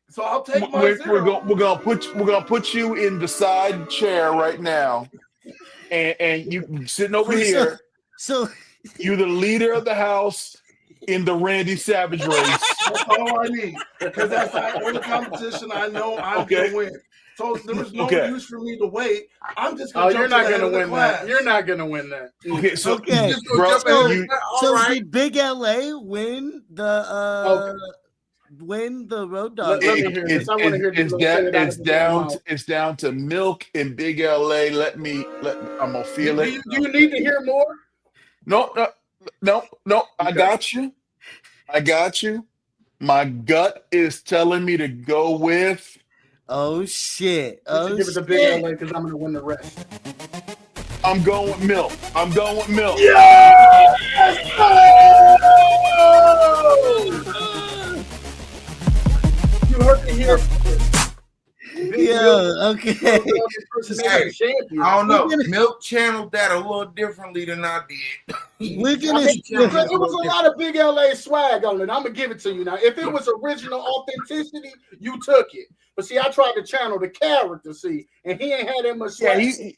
So I'll take my. We're gonna put you in the side chair right now, and you sitting over here. So you're the leader of the house in the Randy Savage race. That's all I need, because that's the only competition I know I'm gonna win. So there was no use for me to wait. I'm just gonna. You're not gonna win that. You're not gonna win that. Okay, so did Big LA win the Road Dog? Let me hear this. I want to hear this. It's down to Milk and Big LA. I'm gonna feel it. Do you need to hear more? No. I got you. My gut is telling me to go with. Oh shit! Give it to Big LA because I'm gonna win the rest. I'm going with Milk. Yeah! You heard me here. Yeah, okay. Hey, I don't know. Milk channeled that a little differently than I did. It was a lot of Big LA swag on it. I'm gonna give it to you now. If it was original authenticity, you took it. But see, I tried to channel the character, and he ain't had that much swag. Yeah,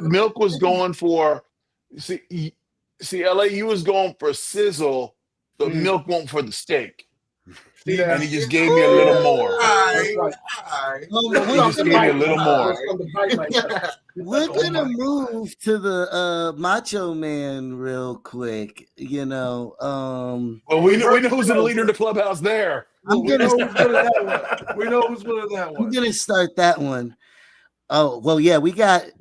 Milk was going for LA. You was going for sizzle, but Milk went for the steak. And he just gave me a little more. He just gave me a little more. We're gonna move to the Macho Man real quick. You know. Well, we know who's the leader in the clubhouse there. We know who's good at that one. I'm gonna start that one. Oh well, yeah. We got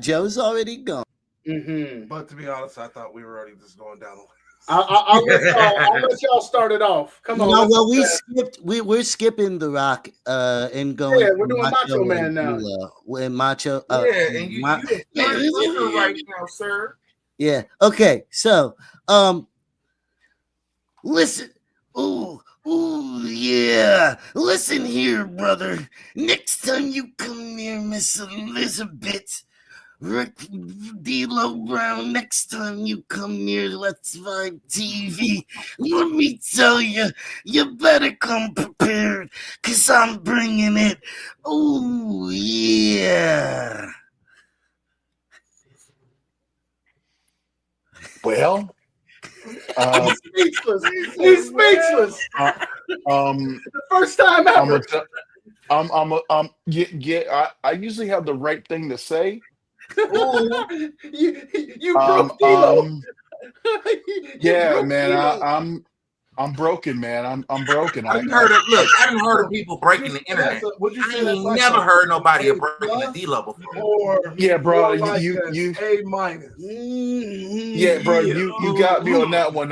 Joe's already gone. Mm-hmm. But to be honest, I thought we were already just going down the list. I'll let y'all start it off. Come on. No, well, we're skipping The Rock and going. Yeah, we're doing Macho Man now. When Macho. And you're right now, sir. Yeah. Okay. So, listen. Ooh, yeah. Listen here, brother. Next time you come near Miss Elizabeth. Rick D'Lo Brown, next time you come near Let's Vibe TV, let me tell you, you better come prepared, because I'm bringing it. Oh, yeah. Well, he's speechless. He's speechless. The first time ever. I usually have the right thing to say. you broke D'Lo. Yeah, man. I'm broken, man. I'm broken. I didn't heard of people breaking the internet. I ain't never heard nobody breaking the D'Lo before. Yeah, bro. You A minus. Yeah, bro. You got me on that one.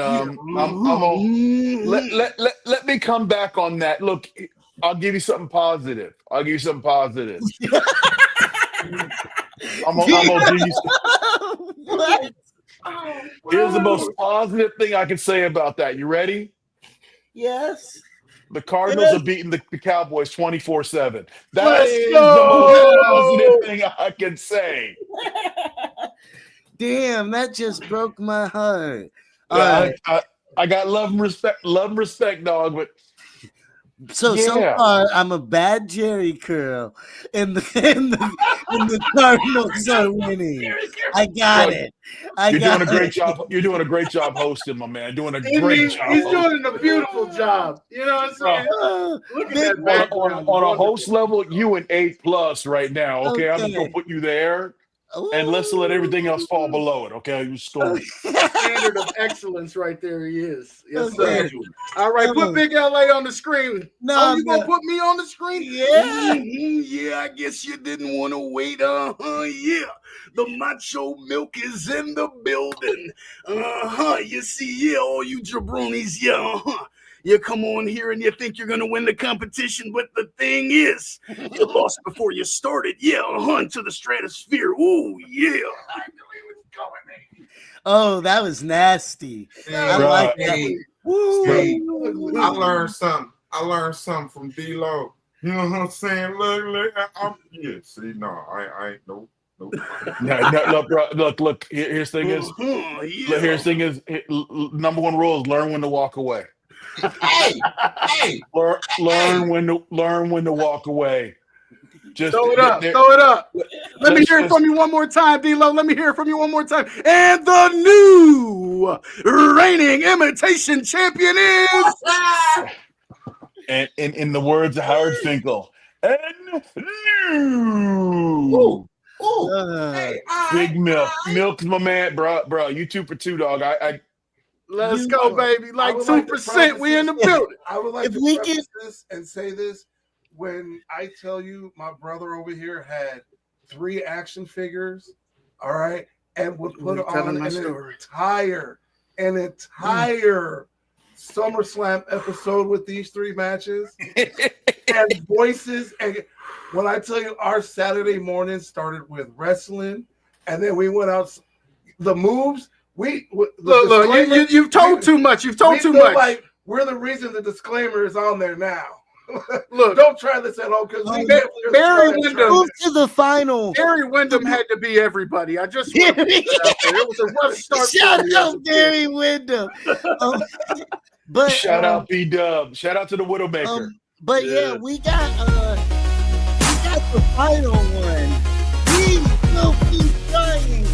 Let me come back on that. Look, I'll give you something positive. I'm gonna do you What? Here's the most positive thing I can say about that. You ready? Yes. The Cardinals are beating the Cowboys 24-7. That is the most positive thing I can say. Damn, that just broke my heart. I got love and respect, dog, but so far I'm a bad Jerry curl, and the Cardinals are winning. I got it. You're doing a great job hosting, my man. Doing a great job. He's doing a beautiful job. You know what I'm saying? Look at that on a host level, you an A+ right now. Okay, I'm just gonna put you there. and let's let everything else fall below it. Okay, you score. Standard of excellence, right there. He is. Yes, sir. Schedule. All right, put Big LA on the screen. No, you gonna put me on the screen? Yeah. Yeah, I guess you didn't want to wait. Yeah. The macho milk is in the building. You see, yeah, all you jabronis, yeah, You come on here and you think you're going to win the competition, but the thing is, you lost before you started. Yeah, to the stratosphere. Ooh, yeah. I knew he was going. Oh, that was nasty. I like that. Woo. I learned something. I learned something from D'Lo. You know what I'm saying? Look, yeah. See, no, I ain't no. No, bro. Look. Here's the thing is. Here's the thing is. Number one rule is learn when to walk away. Hey. Learn when to walk away. Just throw it up. Let me hear it from you one more time, D'Lo. Let me hear it from you one more time. And the new reigning imitation champion is. And in the words of Howard Finkel, and new. Big Milk. Milk's my man, bro. You 2 for 2, dog. Let's go, baby. Like 2%. We in the building. I would like to preface this and say this. When I tell you my brother over here had 3 action figures, all right, and would put on an entire SummerSlam episode with these 3 matches and voices. And when I tell you our Saturday morning started with wrestling, and then we went out the moves. Look, you've told too much. You've told too much. Like we're the reason the disclaimer is on there now. Look, don't try this at home because Barry Windham moved to the final. Barry Windham had to be everybody. I just it was a rough start. Shout out Barry Windham. But shout out B-Dub. Shout out to the Widowmaker. But yeah, we got the final one. We will be trying.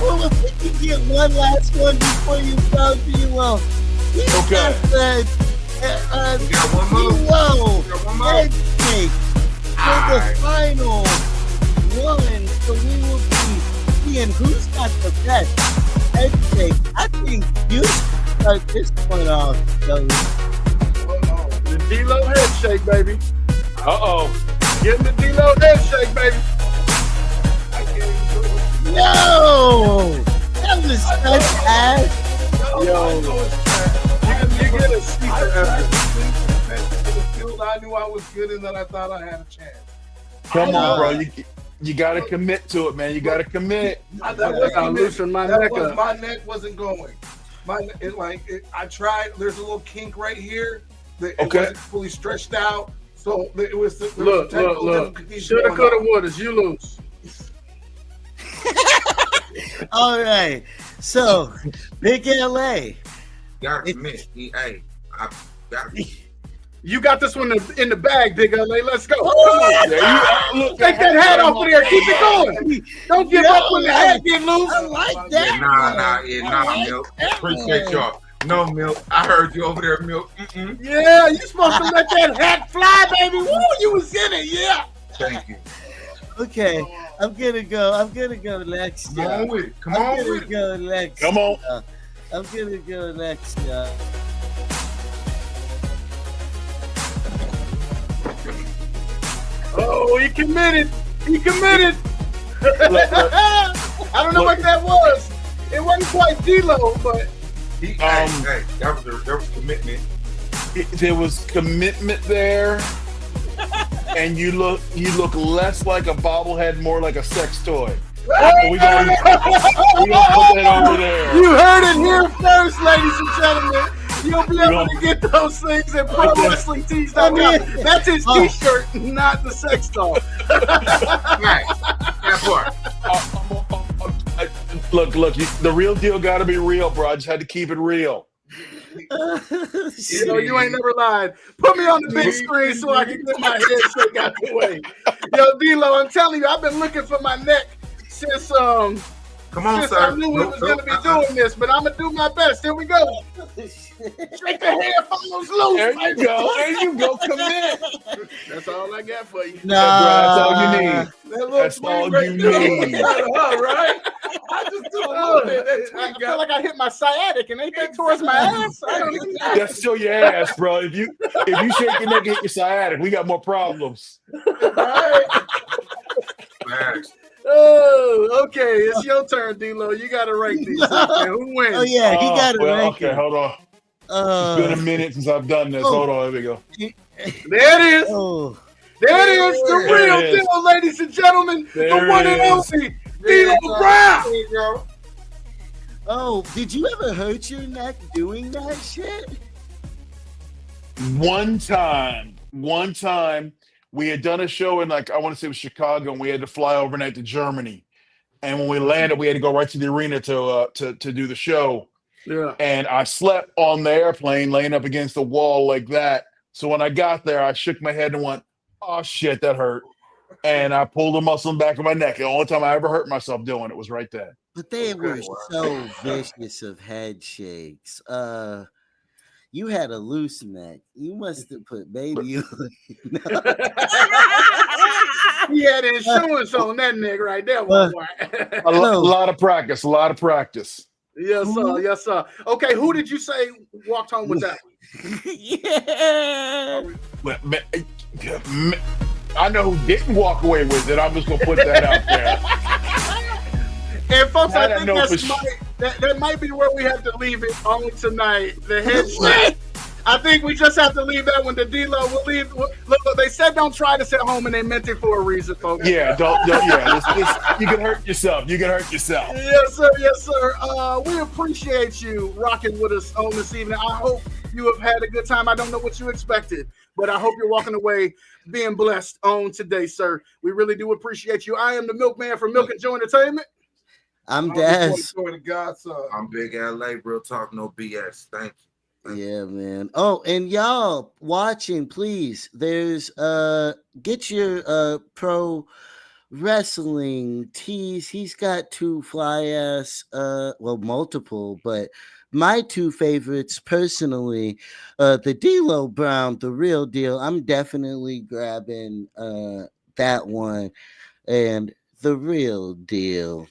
Well, if we can get one last one before you go, D'Lo. Okay. We got one more. Headshake for the final one. So we will be seeing who's got the best headshake. I think you start this one off, though. The D'Lo headshake, baby. Get the D'Lo headshake, baby. No! That was such ass. Yo. You get a secret after. I knew I was good and that I thought I had a chance. Come on, bro. You got to commit to it, man. You got to commit. My neck wasn't going. I tried. There's a little kink right here. It wasn't fully stretched out. So it was. Look. Shoulda, coulda, woulda. You lose. All right. So, Big LA. Gotta commit. Hey, I gotta. You got this one in the bag, Big LA. Let's go. Look, take that hat off of there. Keep it going. Don't give up when the hat get loose. I like that. Nah, Milk. Appreciate y'all. No, Milk. I heard you over there, Milk. Yeah, you supposed to let that hat fly, baby. Woo, you was in it. Yeah. Thank you. Okay, I'm gonna go next. Come on with it. Come on. I'm gonna go next. Oh, he committed. I don't know what that was. It wasn't quite D'Lo, but there was commitment. There was commitment there, and you look less like a bobblehead, more like a sex toy. We gonna put that over there. You heard it here first, ladies and gentlemen. You'll be able to get those things at ProWrestlingTees.com. That's his T-shirt, not the sex doll. Right. That part. Look. The real deal got to be real, bro. I just had to keep it real. You ain't never lied. Put me on the big screen so I can get my headshake out the way. Yo, D'Lo, I'm telling you, I've been looking for my neck since Come on, since sir. I knew we was going to be doing this, but I'm going to do my best. Here we go. Shake the headphones loose. There you go. Commit. That's all I got for you. Nah, that's all you need. That's all you need. Right? I just do a little bit. I feel like I hit my sciatic and they get towards my ass. I don't know. That's still your ass, bro. If you shake your neck and hit your sciatic, we got more problems. Right? Oh, okay. It's your turn, D'Lo. You got to rank these. Okay, who wins? Oh yeah, he got to rank okay, it. hold on. It's been a minute since I've done this. Hold on, here we go. There it is. Oh. There it is. The real deal, ladies and gentlemen. The one and only D'Lo Brown. There you go. Oh, did you ever hurt your neck doing that shit? One time, we had done a show in, like, I want to say it was Chicago, and we had to fly overnight to Germany. And when we landed, we had to go right to the arena to do the show. Yeah. And I slept on the airplane, laying up against the wall like that. So when I got there, I shook my head and went, "Oh shit, that hurt." And I pulled a muscle in the back of my neck. The only time I ever hurt myself doing it was right there. But they were so vicious of head shakes. You had a loose neck. You must have put baby on. He had insurance on that nigga right there. A lot of practice. Yes, sir. Yes, sir. Okay, who did you say walked home with that one? Yeah. I know who didn't walk away with it. I'm just gonna put that out there. And folks, I think that might be where we have to leave it on tonight. The head shake. I think we just have to leave that one to D'Lo. We'll leave. Look, they said don't try this at home, and they meant it for a reason, folks. Yeah, yeah. You can hurt yourself. Yes, sir. Yes, sir. We appreciate you rocking with us on this evening. I hope you have had a good time. I don't know what you expected, but I hope you're walking away being blessed on today, sir. We really do appreciate you. I am the Milkman from Milk and Joe Entertainment. I'm Daz. I'm Big LA. Real talk, no BS. Thank you. Yeah, man. Oh, and y'all watching, please. There's get your pro wrestling tees. He's got two fly ass, multiple, but my two favorites personally, the D'Lo Brown, the real deal. I'm definitely grabbing that one, and the real deal.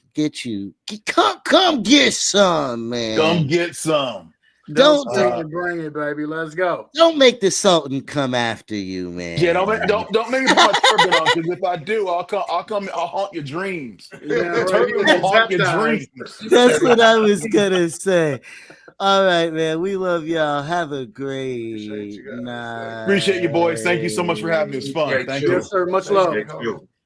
Come get some, man. Come get some. Don't bring it, baby. Let's go. Don't make the Sultan come after you, man. Yeah, don't make me put my turban on, because if I do, I'll haunt your dreams. Yeah, Turban will haunt your dreams. That's what I was gonna say. All right, man. We love y'all. Have a great night. Appreciate you, boys. Thank you so much for having me. It was fun. Thank you. Yes, sir. Much love.